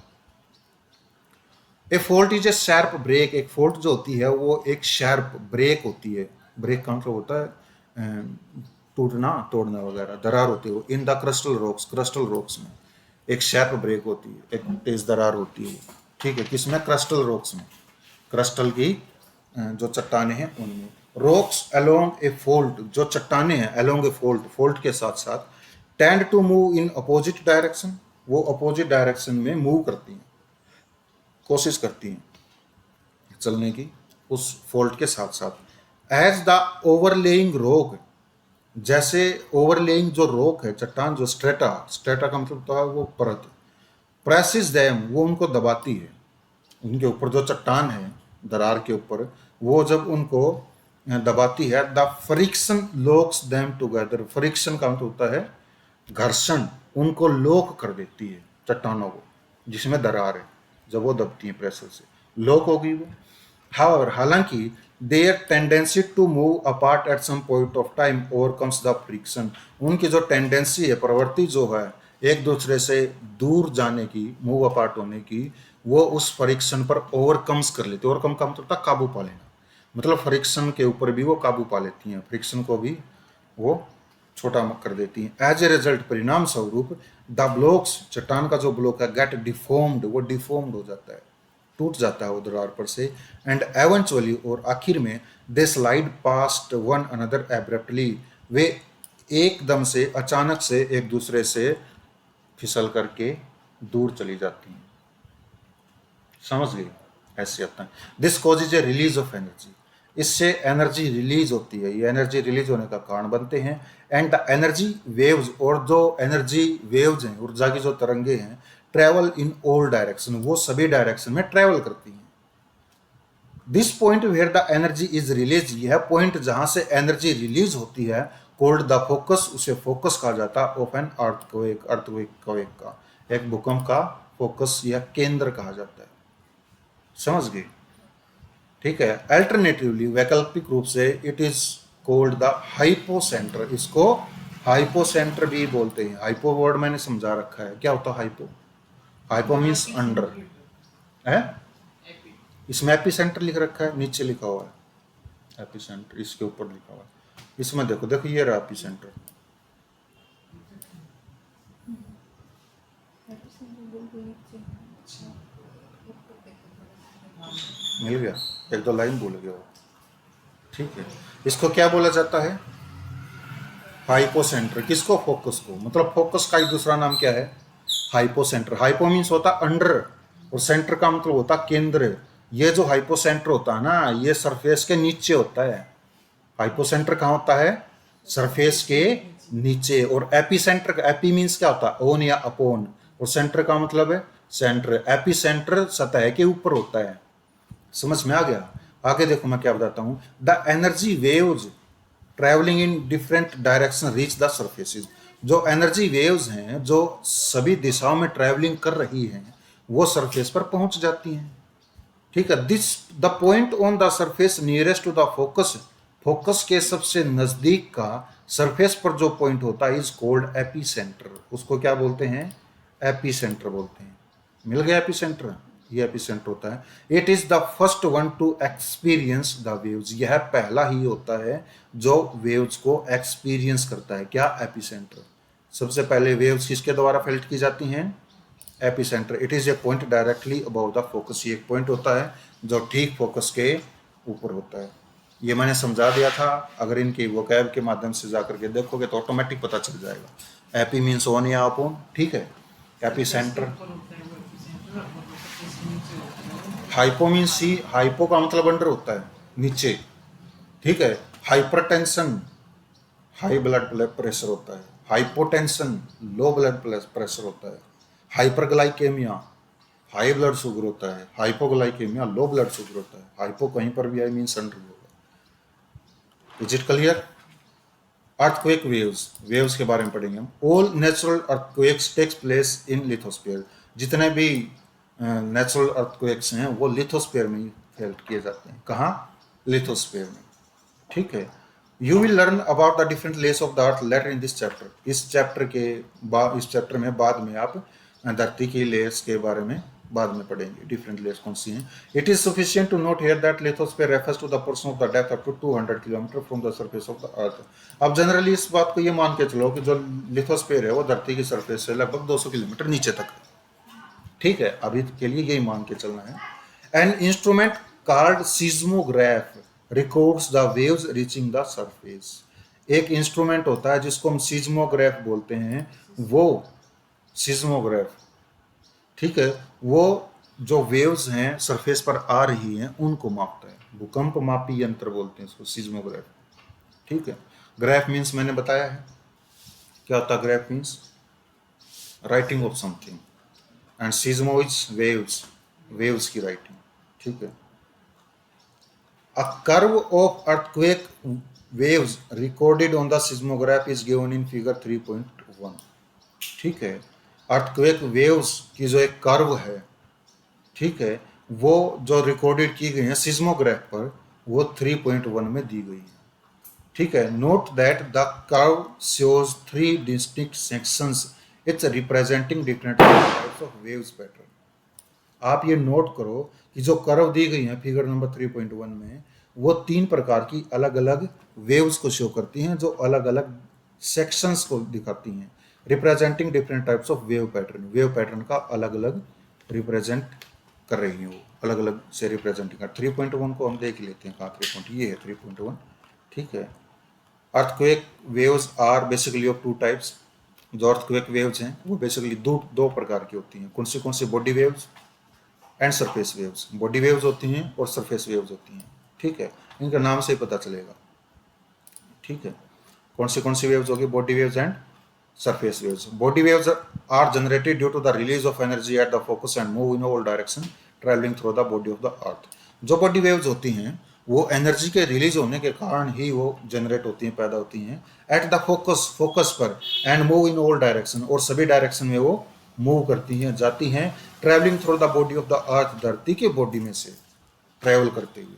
A fault is a sharp break, एक फोल्ट जो होती है वो एक शार्प ब्रेक होती है। ब्रेक का मतलब होता है टूटना तोड़ना वगैरह, दरार होती है वो। इन द क्रिस्टल रॉक्स में एक शार्प ब्रेक होती है, एक तेज दरार होती है, ठीक है। किसमें? क्रिस्टल रॉक्स में, क्रिस्टल की जो चट्टाने हैं उनमें। रॉक्स अलोंग ए फोल्ट, जो चट्टाने हैं अलोंग ए फोल्ट, फोल्ट के साथ साथ, tend to move in opposite direction, वो अपोजिट डायरेक्शन में मूव करती हैं, कोशिश करती हैं चलने की उस फोल्ट के साथ साथ। एज द ओवरलेइंग रॉक, जैसे ओवरलेइंग जो रॉक है चट्टान, जो स्ट्रेटा का मतलब होता है वो परत, प्रेसिस देम, वो उनको दबाती है, उनके ऊपर जो चट्टान है दरार के ऊपर, वो जब उनको दबाती है, the friction locks them together, friction का मतलब होता है घर्षण, उनको लॉक कर देती है चट्टानों को जिसमें दरार है, जब वो दबती है प्रेशर से लॉक होगी वो। हाउएवर, हालांकि their tendency to move apart at some point of time overcomes the friction, उनकी जो टेंडेंसी है, प्रवृत्ति जो है एक दूसरे से दूर जाने की, मूव अपार्ट होने की, वो उस फ्रिक्शन पर ओवरकम्स कर लेते। ओवरकम का मतलब था काबू पा लेना, मतलब फ्रिक्शन के ऊपर भी वो काबू पा लेती हैं, फ्रिक्शन को भी वो छोटा कर देती हैं। एज ए रिजल्ट, परिणाम स्वरूप, द ब्लॉक्स, चट्टान का जो ब्लॉक है, गेट डिफॉर्म्ड, वो डिफॉर्म्ड हो जाता है, टूट जाता है वो दरार पर से। एंड एवेंचुअली, और आखिर में, they slide past one another abruptly, वे एकदम से अचानक से एक दूसरे से फिसल करके दूर चली जाती हैं। समझ गई? ऐसे आता है। This causes A release of energy, इससे एनर्जी रिलीज होती है, ये एनर्जी रिलीज होने का कारण बनते हैं। एंड द एनर्जी वेव्स, और जो एनर्जी वेव्स हैं, ऊर्जा की जो तरंगे हैं, ट्रेवल इन ऑल डायरेक्शन, वो सभी डायरेक्शन में ट्रेवल करती हैं। This point where the energy is release, यह पॉइंट जहां से एनर्जी रिलीज होती है, कोल्ड द फोकस, उसे फोकस कहा जाता है ऑफ एन अर्थक्वेक, अर्थक्वेक का, एक भूकंप का फोकस या केंद्र कहा जाता है। समझ गए? ठीक है। अल्टरनेटिवली, वैकल्पिक रूप से, it is cold the hypocentre, इसको हाइपोसेंटर भी बोलते हैं। हाइपो वर्ड मैंने समझा रखा है, क्या होता है हाइपो? हाइपो मीन्स अंडर है, इसमें एपी सेंटर लिख रखा है, नीचे लिखा हुआ है एपी सेंटर, इसके ऊपर लिखा हुआ है। इसमें देखो देखो ये रहा एपी सेंटर, मिल गया, एक दो लाइन भूल गया, ठीक है। इसको क्या बोला जाता है? हाइपोसेंटर। किसको? फोकस को। मतलब फोकस का ही दूसरा नाम क्या है? हाइपोसेंटर, हाइपो मीन्स होता अंडर और सेंटर का मतलब होता केंद्र। ये जो हाइपोसेंटर होता है ना, ये सरफेस के नीचे होता है। हाइपोसेंटर कहाँ होता है? सरफेस के नीचे। और एपीसेंटर, एपी मीन्स क्या होता है? ओन या अपोन। और सेंटर का मतलब है सेंटर। एपीसेंटर सतह के ऊपर होता है। समझ में आ गया? आगे देखो मैं क्या बताता हूं। The energy waves travelling in different direction reach the surfaces. जो एनर्जी वेव्स हैं जो सभी दिशाओं में ट्रेवलिंग कर रही हैं वो सरफेस पर पहुंच जाती हैं। ठीक है। This the point on the surface nearest to the focus, focus के सबसे नजदीक का सरफेस पर जो पॉइंट होता है इज कॉल्ड एपी सेंटर। उसको क्या बोलते हैं? एपी सेंटर बोलते हैं। मिल गया एपी सेंटर, ये एपी सेंटर होता है। It is the first one two experience the waves. यह पहला ही होता है जो वेव्स को एक्सपीरियंस करता है। क्या? AP centre. सबसे पहले वेव्स किसके द्वारा फेल्ट की जाती हैं? AP centre. It is A point directly about the focus. ये एक पॉइंट होता है जो ठीक फोकस के ऊपर होता है। ये मैंने समझा दिया था। अगर इनकी वोकैब के माध्यम से जाकर के देखोगे तो ऑटोमेटिक पता चल जाएगा। एपी मीन्स ऑन या अपोन। ठीक है। AP centre. ऊपर होता है वो एपिसेंटर, और वो सबसे नीचे होता है। हाइपो मीन्स सी, हाइपो का मतलब अंडर होता है, नीचे। ठीक है। हाइपरटेंशन, हाई ब्लड प्रेशर होता है। हाइपोटेंशन, लो ब्लड प्रेशर होता है। हाइपरग्लाइकेमिया, हाई ब्लड शुगर होता है। हाइपोग्लाइकेमिया, लो ब्लड शुगर होता है। हाइपो कहीं पर भी आई मीन अंडर होगा। Is it clear? Earthquake waves, waves के बारे में पढ़ेंगे हम। All natural earthquakes takes place in lithosphere. जितने भी नेचुरल अर्थक्वेक्स हैं वो लिथोस्फीयर में ही फेल्ट किए जाते हैं। कहाँ? लिथोस्फीयर में। ठीक है। You will learn about the different layers of the earth later in this chapter. इस चैप्टर के बाद, इस चैप्टर में बाद में आप धरती की लेयर्स के बारे में बाद में पढ़ेंगे। डिफरेंट लेयर्स कौन सी हैं। It is sufficient to note here that lithosphere refers to the portion of the depth up to 200 kilometre from the surface of the earth. अब जनरली इस बात को ये मान के चलो कि जो लिथोस्फीयर है वो धरती की सरफेस से लगभग 200 किलोमीटर नीचे तक है। ठीक है। अभी के लिए यही मान के चलना है। An instrument called seismograph records the waves reaching the surface. एक इंस्ट्रूमेंट होता है जिसको हम सीज्मोग्राफ बोलते हैं। वो सीज्मोग्राफ, ठीक है, वो जो वेव्स हैं सरफेस पर आ रही हैं उनको मापता है। भूकंप मापी यंत्र बोलते हैं इसको, सीज्मोग्राफ। ठीक है। ग्राफ मीन्स मैंने बताया है क्या होता है। Graph means writing of something and seismo is waves, waves की राइटिंग। ठीक है। A curve of earthquake waves recorded on the seismograph is given in figure 3.1। ठीक है। अर्थक्वेक वेव्स की जो एक कर्व है, ठीक है, वो जो रिकॉर्डेड की गई है सिस्मोग्राफ पर वो 3.1 में दी गई है। ठीक है। Note that the curve shows 3 distinct sections. It's representing different types of waves pattern. आप ये नोट करो कि जो कर्व दी गई है फिगर नंबर 3.1 में वो 3 प्रकार की अलग अलग वेव्स को शो करती हैं जो अलग अलग सेक्शंस को दिखाती हैं। Representing different types of wave pattern, wave pattern का अलग अलग रिप्रेजेंट कर रही हैं, वो अलग अलग से रिप्रेजेंटिंग कर। 3.1 को हम देख लेते हैं कहाँ 3. ये है 3.1। ठीक है। Earthquake waves are basically of 2 types. जो अर्थक्वेक वेव्स हैं वो बेसिकली दो प्रकार की होती हैं। कौन सी? Body waves and surface waves. Body waves होती हैं और सरफेस वेव्स होती हैं। ठीक है। इनका नाम से ही पता चलेगा। ठीक है। कौन सी वेव्स होगी? Body waves and surface waves. Body waves are generated due to the release of energy at the focus and move in all direction travelling through the body of the earth. जो body waves होती हैं वो energy के release होने के कारण ही वो generate होती हैं, पैदा होती हैं एट द फोकस, फोकस पर, and move in all direction, और सभी डायरेक्शन में वो मूव करती हैं, जाती हैं। Travelling through the body of the earth, धरती के बॉडी में से ट्रैवल करते हुए।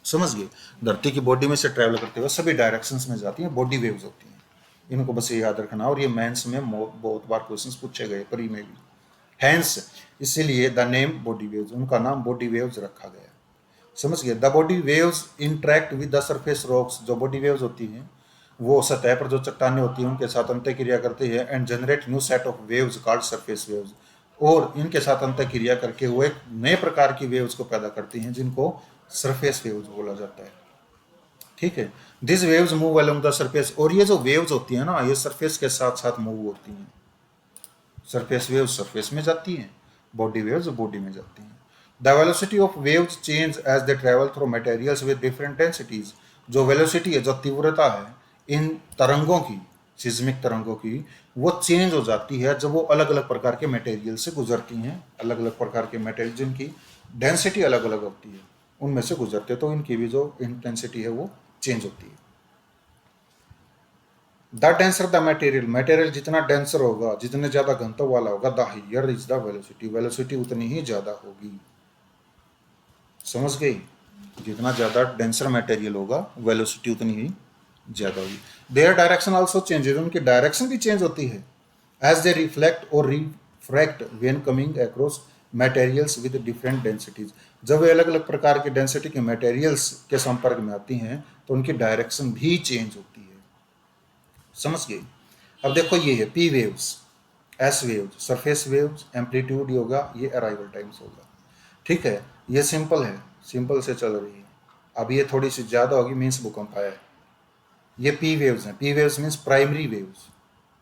समझ गए? धरती की बॉडी में से ट्रैवल करते हुए सभी डायरेक्शंस में जाती हैं, बॉडी वेव्स होती हैं। इनको बस ये याद रखना। और ये मेंस में बहुत बार क्वेश्चंस पूछे गए, परी में भी। हैंस इसीलिए द नेम बॉडी वेव्स, उनका नाम बॉडी वेव्स रखा गया। समझ गए? The body waves interact with the surface rocks. जो बॉडी वेव्स होती हैं वो सतह पर जो चट्टानें होती हैं उनके साथ अंतःक्रिया करती है and generate new set of waves called surface waves. और इनके साथ अंतःक्रिया करके वो एक नए प्रकार की वेव्स को पैदा करती हैं जिनको सरफेस वेव्स बोला जाता है। ठीक है। This waves move along the surface. और ये जो वेव्स होती है ना ये सरफेस के साथ साथ मूव होती हैं। सरफेस वेव्स सरफेस में जाती हैं, बॉडी वेव्स बॉडी में जाती हैं। The velocity of waves change as they travel through materials with different densities. जो वेलोसिटी है, जो तीव्रता है इन तरंगों की, सिस्मिक तरंगों की, वो चेंज हो जाती है जब वो अलग अलग प्रकार के मटेरियल से गुजरती हैं। अलग अलग प्रकार के मटेरियल जिनकी डेंसिटी अलग अलग होती है उनमें से गुजरते हैं, तो इनकी भी जो इंटेंसिटी है वो चेंज होती है। The denser the material, material जितना डेंसर होगा, जितने ज्यादा घनत्व वाला होगा, the higher is the velocity, velocity उतनी ही ज्यादा होगी। समझ गई? जितना ज्यादा डेंसर मटेरियल होगा वेलोसिटी उतनी ही ज्यादा होगी। देयर डायरेक्शन आल्सो चेंजेस, उनकी डायरेक्शन भी चेंज होती है एज दे रिफ्लेक्ट और refract when coming across materials with different densities. जब वे अलग अलग प्रकार के डेंसिटी के मटेरियल्स के संपर्क में आती हैं तो उनकी डायरेक्शन भी चेंज होती है। समझ गई? अब देखो ये है P waves, S waves, surface waves, amplitude होगा, ये अराइवल टाइम्स होगा। ठीक है, ये सिंपल है, सिंपल से चल रही है। अब ये थोड़ी सी ज़्यादा होगी, मीन्स भूकंप आया है। ये पी वेव्स हैं, P waves means primary waves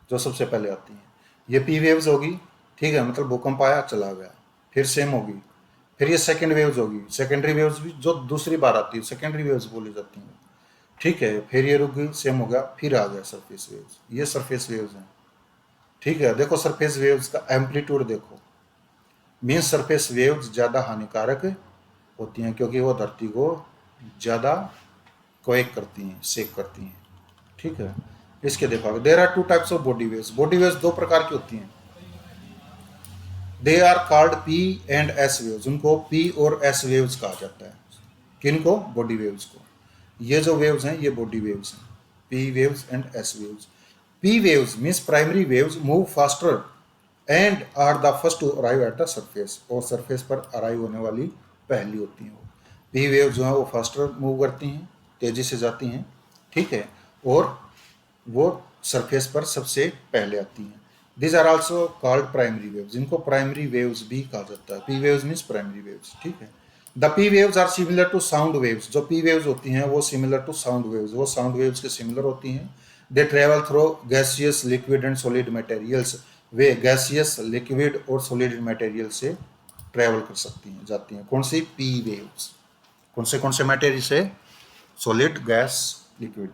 जो सबसे पहले आती हैं, ये पी वेव्स होगी। ठीक है, मतलब भूकंप आया चला गया, फिर सेम होगी। फिर ये सेकेंड वेव्स होगी, सेकेंडरी वेव्स भी जो दूसरी बार आती है सेकेंडरी वेव्स बोली जाती हैं। ठीक है, फिर ये रुक गई, सेम हो गया, फिर आ गया सरफेस वेव्स, ये सरफेस वेव्स हैं। ठीक है, देखो सरफेस वेव्स का एम्पलीट्यूड देखो, मीन्स सरफेस वेव्स ज़्यादा हानिकारक होती हैं क्योंकि वो धरती को ज़्यादा क्वेक करती हैं, सेक करती हैं। ठीक है, इसके देखो there are two types of body waves. Body waves दो प्रकार की होती हैं। They are called P and S waves, उनको पी और एस वेव्स कहा जाता है। किनको? बॉडी वेव्स को। ये जो वेव्स हैं ये बॉडी वेव्स हैं, P waves and S waves. P waves means primary waves move faster and are the first to arrive at the surface, और सरफेस पर अराइव होने वाली पहली होती हैं। वो पी वेव जो है वो फास्टर मूव करती हैं, तेजी से जाती हैं। ठीक है, और वो सरफेस पर सबसे पहले आती हैं। This are also called primary waves, जिनको प्राइमरी वेव्स भी कहा जाता है। P waves means primary waves. ठीक है, the P waves are similar to sound waves. जो पी वेव्स होती हैं वो सिमिलर टू साउंड वेव्स, वो साउंड वेव्स के सिमिलर होती हैं। They travel through gaseous, liquid and solid materials, वे गैसियस, लिक्विड और सॉलिड मटेरियल से ट्रेवल कर सकती हैं, जाती हैं। कौन सी? P waves. कौन से मटेरियल से? Solid, gas, liquid.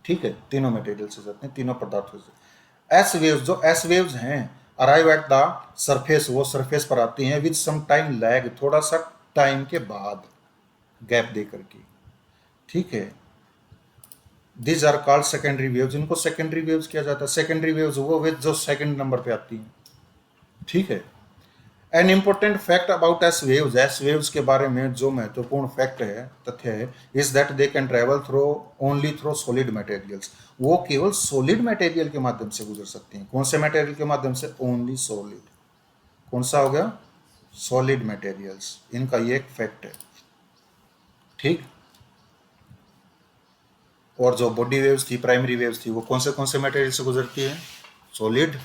ठीक है, तीनों मटेरियल से जाते हैं, तीनों पदार्थों से। एस वेव्स, जो एस वेव्स हैं, अराइव एट द सरफेस, वो सरफेस पर आती हैं विद सम टाइम लैग, थोड़ा सा टाइम के बाद, गैप दे करके। ठीक है, this are called secondary waves, इनको सेकेंडरी वेव्स किया जाता है। सेकेंडरी वेव्स वो वेव जो सेकंड नंबर पे आती हैं। ठीक है, an important fact about S waves के बारे में जो महत्वपूर्ण फैक्ट है, तथ्य है, is that they can travel through only through solid materials, वो केवल सॉलिड मटेरियल के माध्यम से गुजर सकती हैं। कौन से मटेरियल के माध्यम से? Only solid. कौन सा हो गया? सॉलिड मटेरियल्स, इनका ये एक फैक्ट है। ठीक, और जो बॉडी वेव्स थी, प्राइमरी वेव्स थी, वो कौन से मटेरियल से गुजरती है? सॉलिड,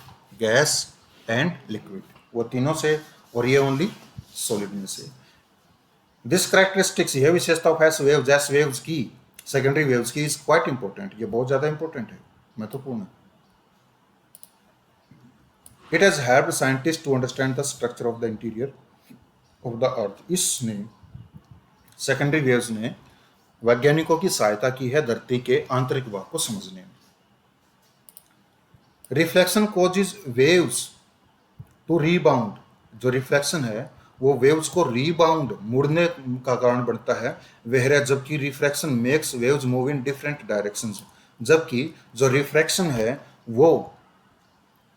गैस एंड लिक्विड, वो तीनों से, और ये ओनली सॉलिड में से। दिस कैरेक्टरिस्टिक्स, यह विशेषता ऑफ एस वेव्स की, सेकेंडरी वेव्स की, इज क्वाइट इंपॉर्टेंट, ये बहुत ज्यादा इंपॉर्टेंट है, महत्वपूर्ण है। It has helped scientist to understand the structure of the interior of the earth, इसने, सेकेंडरी वेव्स ने वैज्ञानिकों की सहायता की है धरती के आंतरिक भाग को समझने में। Reflection causes waves to rebound, जो रिफ्लेक्शन है वो वेव्स को रीबाउंड, मुड़ने का कारण बनता है। वह जबकि refraction makes waves move in different directions, जबकि जो रिफ्रैक्शन है वो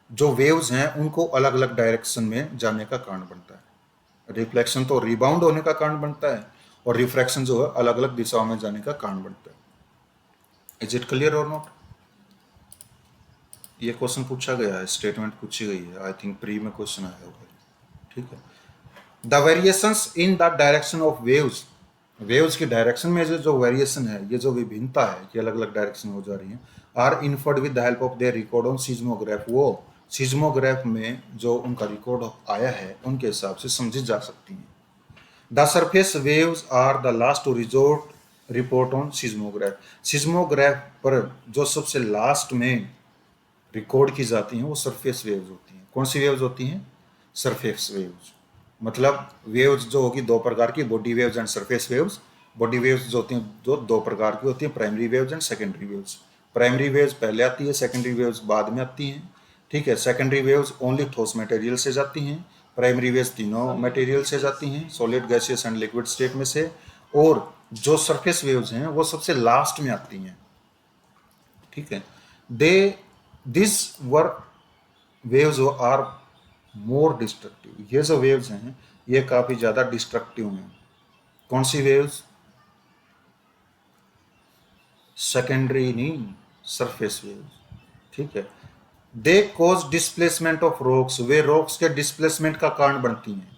जो वेव्स हैं उनको अलग अलग डायरेक्शन में जाने का कारण बनता है। रिफ्लेक्शन तो रीबाउंड होने का कारण बनता है, और रिफ्रैक्शन जो है अलग अलग दिशाओं में जाने का कारण बनता है। इज इट क्लियर और नॉट? ये क्वेश्चन पूछा गया है, स्टेटमेंट पूछी गई है, आई थिंक प्री में क्वेश्चन आया होगा। ठीक है, the variations in the direction of waves, waves की डायरेक्शन में जो वेरिएशन है, ये जो विभिन्नता है कि अलग अलग डायरेक्शन हो जा रही है, are inferred with the help of their record on seismograph, वो सिज्मोग्राफ में जो उनका रिकॉर्ड आया है उनके हिसाब से समझी जा सकती हैं। The surface waves are the last to resort report on seismograph, seismograph पर जो सबसे लास्ट में रिकॉर्ड की जाती हैं वो सरफेस वेव्स होती हैं। कौन सी वेव्स होती हैं? Surface waves. मतलब वेव्स जो होगी दो प्रकार की, body waves and surface waves. Body waves जो होती हैं जो दो प्रकार की होती हैं, primary waves and secondary waves. Primary waves पहले आती है, सेकेंडरी वेव्स बाद में आती हैं। ठीक है, सेकेंडरी वेव्स ओनली ठोस मटेरियल से जाती हैं। प्राइमरी वेव्स तीनों मटेरियल से जाती हैं, solid, gaseous and liquid state में से। और जो सरफेस वेव्स हैं वो सबसे लास्ट में आती हैं। ठीक है, they this were waves are more destructive. ये जो वेव्स हैं ये काफी ज्यादा डिस्ट्रक्टिव हैं। कौन सी वेव्स? सेकेंडरी नहीं, सरफेस वेव्स। ठीक है, they cause displacement of rocks. Way rocks के डिस्प्लेसमेंट का कारण बनती हैं।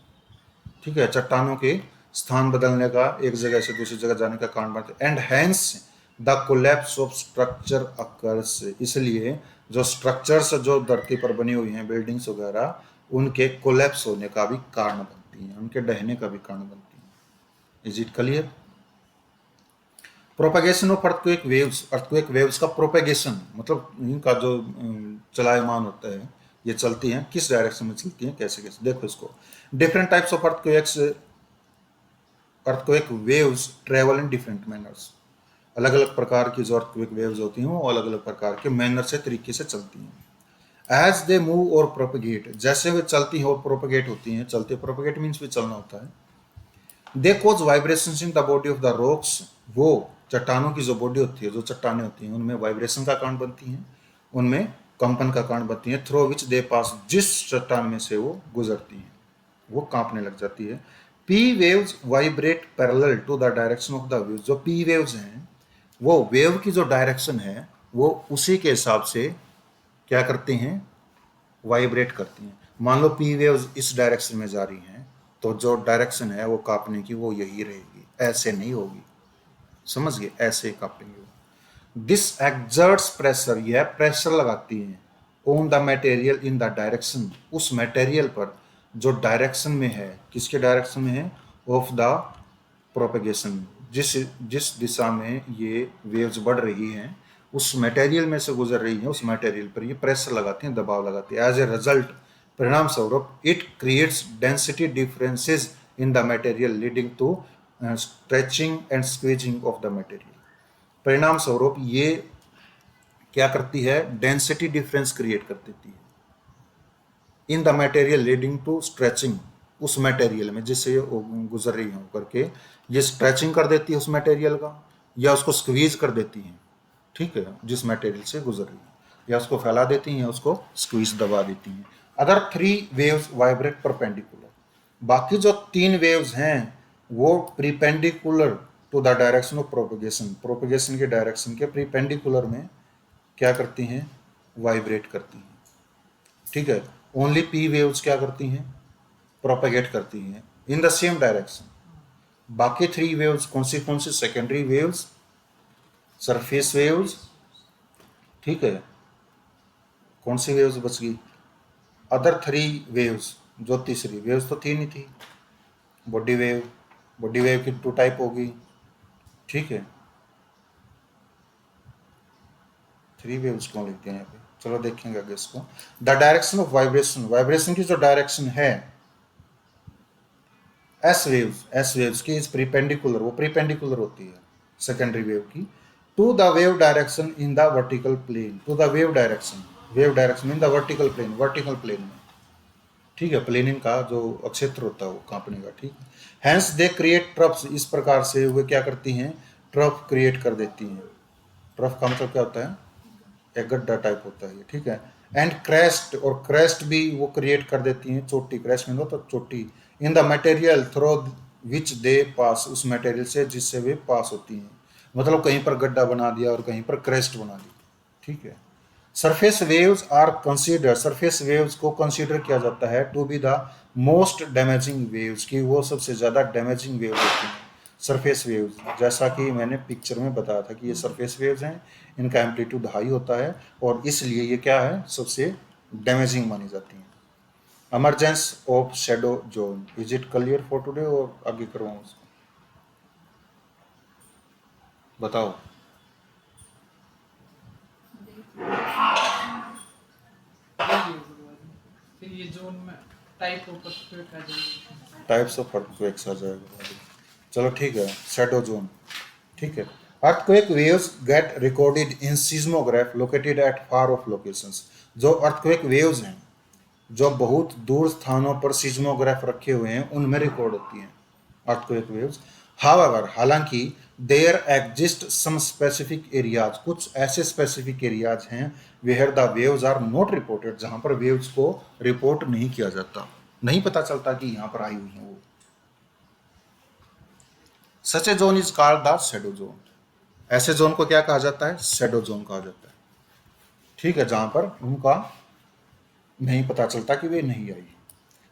ठीक है, चट्टानों के स्थान बदलने का, एक जगह से दूसरी जगह जाने का कारण बनते हैं। And hence the collapse of structure occurs. इसलिए जो स्ट्रक्चर्स जो धरती पर बनी हुई हैं, बिल्डिंग्स वगैरह, उनके कोलैप्स होने का भी कारण बनती हैं, उनके ढहने का भी कारण बनती हैं। Is it clear? Propagation of earthquake waves. Earthquake waves का प्रोपेगेशन मतलब इनका जो चलायमान होता है, ये चलती हैं किस डायरेक्शन में चलती हैं, कैसे कैसे। देखो इसको, different types of earthquakes, earthquake waves travel in different manners. अलग अलग प्रकार की जो अर्थक्वेक वेव्स होती हैं वो अलग अलग प्रकार के मैनर से, तरीके से चलती हैं। एज दे मूव और प्रोपेगेट, जैसे वे चलती हैं और प्रोपेगेट होती हैं, चलते प्रोपेगेट मीन्स भी चलना होता है। They cause vibrations in the body of the rocks. वो चट्टानों की जो बॉडी होती है, जो चट्टानें होती हैं, उनमें वाइब्रेशन का कारण बनती हैं, उनमें कंपन का कारण बनती हैं। थ्रो विच दे पास, जिस चट्टान में से वो गुजरती हैं वो कांपने लग जाती है। P waves vibrate parallel to the direction of the waves. जो पी वेव्स हैं वो वेव की जो डायरेक्शन है वो उसी के हिसाब से क्या करती हैं? वाइब्रेट करती हैं। मान लो पी वेव्स इस डायरेक्शन में जा रही हैं तो जो डायरेक्शन है वो कांपने की वो यही रहेगी, ऐसे नहीं होगी। समझ गए? ऐसे कांपेंगे। दिस एक्सर्ट्स प्रेशर, यह प्रेशर लगाती है on the material in the direction, उस मटेरियल पर जो डायरेक्शन में है। किसके डायरेक्शन में है? Of the propagation. जिस जिस दिशा में ये वेव्स बढ़ रही हैं उस मटेरियल में से गुजर रही हैं, उस मटेरियल पर ये प्रेशर लगाती हैं, दबाव लगाती है। एज ए रिजल्ट, परिणाम स्वरूप, it creates density differences in the material leading to stretching and squeezing of the material. परिणाम स्वरूप ये क्या करती है? डेंसिटी डिफरेंस क्रिएट कर देती है in the material leading to stretching, उस मटेरियल में जिससे ये गुजर रही हो करके ये स्ट्रेचिंग कर देती है उस मटेरियल का, या उसको स्क्वीज कर देती है। ठीक है, जिस मटेरियल से गुजर रही है, या उसको फैला देती हैं या उसको स्क्वीज दबा देती हैं। Other three waves vibrate perpendicular. बाकी जो तीन वेव्स हैं वो perpendicular to the direction of propagation, propagation के डायरेक्शन के प्रीपेंडिकुलर में क्या करती हैं? वाइब्रेट करती हैं। ठीक है, ओनली पी वेव्स क्या करती हैं? प्रोपेगेट करती हैं इन द सेम डायरेक्शन। बाकी थ्री वेव्स कौन सी? Secondary waves, surface waves. ठीक है, कौन सी वेव्स बच गई? अदर थ्री वेव्स, जो तीसरी वेव्स तो तीन ही थी। बॉडी वेव, बॉडी वेव की टू टाइप होगी। ठीक है, थ्री वेव्स क्यों लिखते हैं यहाँ पे? चलो देखेंगे आगे इसको। The direction of vibration, vibration की जो डायरेक्शन है एस वेव्स की इज प्रीपेंडिकुलर, वो प्रीपेंडिकुलर होती है सेकेंडरी वेव की, to the wave direction in the vertical plane, to the wave direction in the vertical plane, vertical plane में। ठीक है, प्लेनिंग का जो क्षेत्र होता है वो कांपने का। ठीक है, हैंस दे क्रिएट ट्रफ्स, इस प्रकार से वे क्या करती हैं? ट्रफ क्रिएट कर देती हैं। ट्रफ का मतलब क्या होता है? एक गड्ढा टाइप होता है ये। ठीक है, एंड क्रेस्ट, और क्रेस्ट भी वो क्रिएट कर देती हैं, चोटी। क्रेस्ट में तो चोटी in the material through which they pass, उस मटेरियल से जिससे वे पास होती हैं। मतलब कहीं पर गड्ढा बना दिया और कहीं पर क्रेस्ट बना दी। ठीक है, surface waves are consider, surface waves को कंसीडर किया जाता है to be the most damaging waves, की वो सबसे ज़्यादा डैमेजिंग वेव होती हैं सरफेस वेव्स। जैसा कि मैंने पिक्चर में बताया था कि ये सरफेस वेव्स हैं, इनका एम्पलीट्यूड हाई होता है और इसलिए ये क्या है? सबसे डैमेजिंग मानी जाती हैं। Emergence of shadow zone. Is it clear for today और आगे करवाऊँ उसको? बताओ। फेज वेव के बारे में, फिर ये जोन में टाइप ऑफ अर्थक्वेक आ जाएगा। टाइप्स ऑफ अर्थक्वेक्स आ जाएगा। चलो ठीक है, शैडो जोन। ठीक है, earthquake waves get recorded in seismograph located at far off locations. जो अर्थक्वेक वेव्स हैं जो बहुत दूर स्थानों पर सीस्मोग्राफ रखे हुए हैं उनमें रिकॉर्ड होती हैं अर्थक्वेक वेव्स। हाउएवर, हालांकि there exist some specific areas, कुछ ऐसे स्पेसिफिक एरियाज हैं where the waves are not reported, जहां पर वेव्स को रिपोर्ट नहीं किया जाता, नहीं पता चलता कि यहां पर आई हुई हैं वो। Such a zone is called the shadow zone. ऐसे जोन को क्या कहा जाता है? शैडो जोन कहा जाता है। ठीक है, जहां पर उनका नहीं पता चलता कि वे नहीं आई।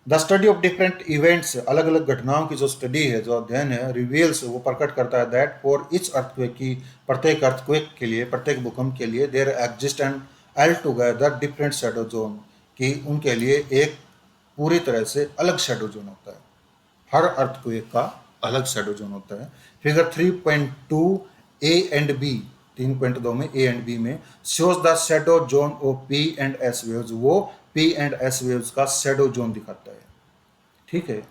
The study of different events, अलग अलग घटनाओं की जो स्टडी है, जो अध्ययन है, रिवील्स, वो प्रकट करता है दैट फॉर ईच अर्थक्वेक की, प्रत्येक अर्थक्वेक के लिए, प्रत्येक भूकंप के लिए, there exist and altogether different shadow zone, कि उनके लिए एक पूरी तरह से अलग शैडो जोन होता है। हर अर्थक्वेक का अलग शैडो जोन होता है। फिगर 3.2 ए एंड बी, 3.2 में ए एंड बी में shows the shadow zone of P and S waves, वो पी एंड एस वेव्स का शैडो जोन दिखाता है। ठीक है,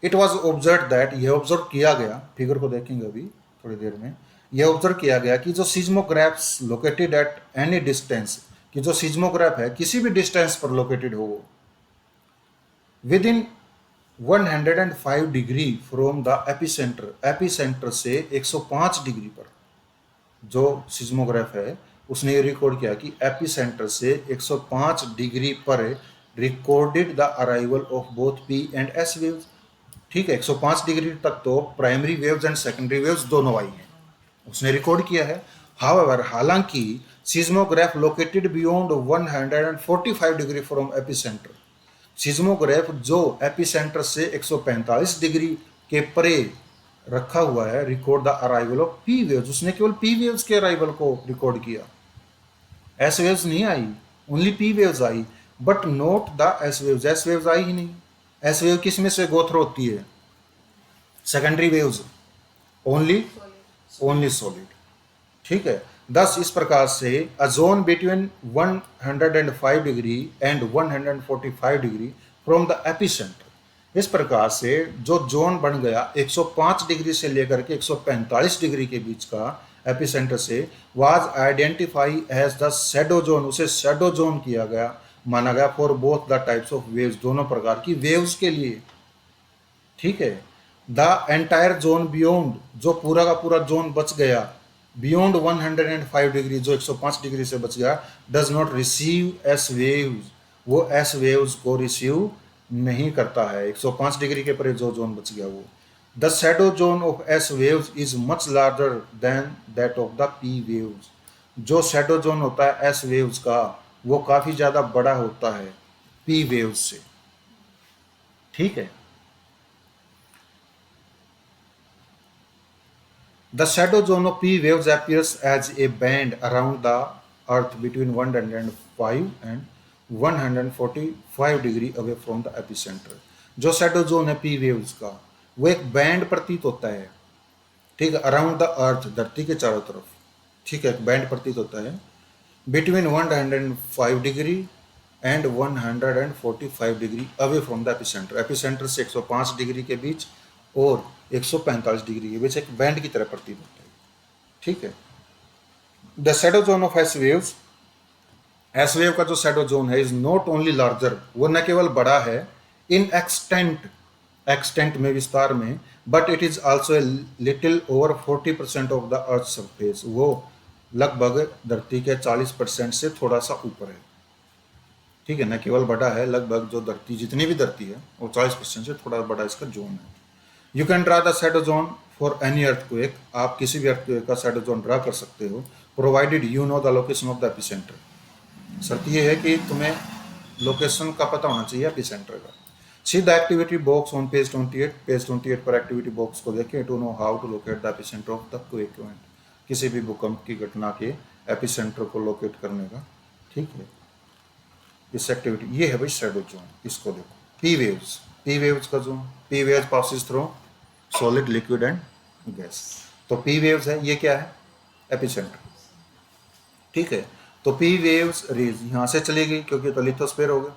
इट वॉज ऑब्जर्व दैट, यह ऑब्जर्व किया गया, फिगर को देखेंगे अभी थोड़ी देर में, यह ऑब्जर्व किया गया कि जो सीज्मोग्राफ्स लोकेटेड एट एनी डिस्टेंस, कि जो सीज्मोग्राफ है किसी भी डिस्टेंस पर लोकेटेड हो, with in 105 degree from the epicentre, epicentre से 105 डिग्री पर जो सिज्मोग्राफ है उसने ये रिकॉर्ड किया कि एपिसेंटर से 105 डिग्री पर recorded the arrival of both P and S waves. ठीक है, 105 डिग्री तक तो primary waves and secondary waves दोनों आई हैं, उसने रिकॉर्ड किया है। हाउएवर, हालांकि seismograph located beyond 145 degree from epicentre, seismograph जो एपिसेंटर से 145 डिग्री के परे रखा हुआ है, record the arrival of P waves, उसने केवल पी वेव्स के अराइवल को रिकॉर्ड किया, एस वेव्स नहीं आई, ओनली पी वेव्स आई, but not the S waves, S waves आई ही नहीं। एस वेव किस में से गोथ्रो होती है? Secondary waves, only only solid. ठीक है, दस इस प्रकार से a zone between 105 degree and 145 degree from the epicentre, इस प्रकार से जो जोन बन गया 105 डिग्री से लेकर के 145 डिग्री के बीच का एपिसेंटर से, was identify as the shadow zone, उसे शैडो जोन किया गया, माना गया for both the types of waves, दोनों प्रकार की वेव्स के लिए। ठीक है, द एंटायर जोन बियॉन्ड, जो पूरा का पूरा जोन बच गया बियॉन्ड 105 डिग्री, जो 105 डिग्री से बच गया, does not receive S waves, वो एस वेव्स को रिसीव नहीं करता है। 105 डिग्री के परे जो जोन बच गया वो। The shadow zone of S waves is much larger than that of the P waves, जो शैडो जोन होता है एस वेव्स का वो काफ़ी ज़्यादा बड़ा होता है पी वेव्स से। ठीक है, the shadow zone of P waves appears as a band around the earth between 105 and 145 degree away from the epicenter। जो शैडो जोन है पी वेव्स का वो एक बैंड प्रतीत होता है। ठीक है, अराउंड द अर्थ, धरती के चारों तरफ। ठीक है, एक बैंड प्रतीत होता है between 105 degree and 145 degree away from the epicentre, epicentre से 105 डिग्री के बीच और 145 डिग्री के बीच एक बैंड की तरह प्रतीत होता है। ठीक है, the shadow zone of S waves, S wave का जो शैडो जोन है इज नॉट ओनली लार्जर, वो न केवल बड़ा है इन एक्सटेंट, एक्सटेंट में, विस्तार में, but it is also a little over 40% of the earth surface, वो लगभग धरती के 40% से थोड़ा सा ऊपर है। ठीक है, न केवल बड़ा है, लगभग जो धरती, जितनी भी धरती है वो 40% से थोड़ा बड़ा इसका जोन है। You can draw the shadow zone for any earthquake, आप किसी भी अर्थक्वेक का शैडो जोन ड्रा कर सकते हो, provided you know the location of the epicentre. शर्त ये है कि तुम्हें लोकेशन का पता होना चाहिए एपिसेंटर का। See the activity box on page 28, page 28 पर एक्टिविटी बॉक्स को देखें to know how to locate the epicentre of the quake event, किसी भी भूकंप की घटना के एपिसेंटर को लोकेट करने का। ठीक है, इस एक्टिविटी ये है भाई शैडो जोन। इसको देखो, पी वेव्स, पी वेव्स का zone, P waves passes through solid, liquid and gas, तो पी वेव्स है, ये क्या है? एपिसेंटर। ठीक है, तो पी वेव्स रेज यहाँ से चली गई क्योंकि तो लिथोस्फीयर हो गया,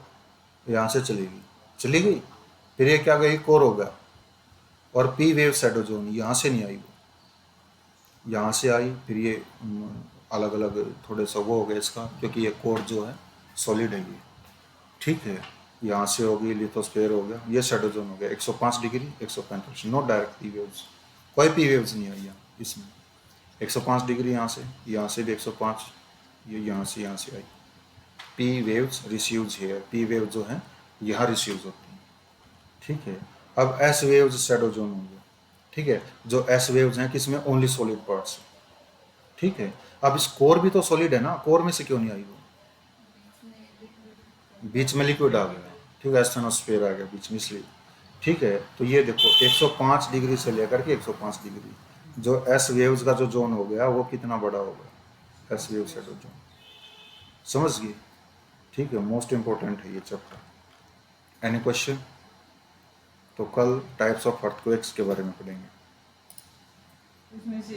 यहाँ से चली गई, फिर ये क्या गई, कोर हो गया। और पी वेव शैडो जोन यहाँ से नहीं आई, वो यहाँ से आई, फिर ये अलग अलग थोड़े सा वो हो गया इसका, क्योंकि ये कोर जो है सॉलिड है ये, ठीक है। यहाँ से होगी लिथोस्फेयर हो गया, ये शैडो जोन हो गया 105 degree 145, no direct P waves, कोई पी वेव्स नहीं आई यहाँ इसमें। 105 डिग्री यहाँ से भी 105, ये यहाँ से आई। पी वेव्स रिसीव्स है, पी वेव जो है यहाँ रिसीव्स होती हैं, ठीक है। अब एस वेव्स शैडो जोन हो गया, ठीक है। जो एस वेव्स हैं किसमें, ओनली सॉलिड पार्ट्स, ठीक है। अब इस कोर भी तो सॉलिड है ना, कोर में से क्यों नहीं आई वो, बीच में लिक्विड आ गया, ठीक है, एस्थेनोस्फेयर आ गया बीच में इसलिए, ठीक है। तो ये देखो 105 डिग्री से लेकर के 105 डिग्री, जो एस वेव्स का जो जोन हो गया वो कितना बड़ा होगा, एस वेव शैडो जोन, समझ गए, ठीक है। मोस्ट इंपॉर्टेंट है ये चैप्टर। Any question? तो कल टाइप्स ऑफ अर्थक्वेक्स के बारे में पढ़ेंगे। इसमें से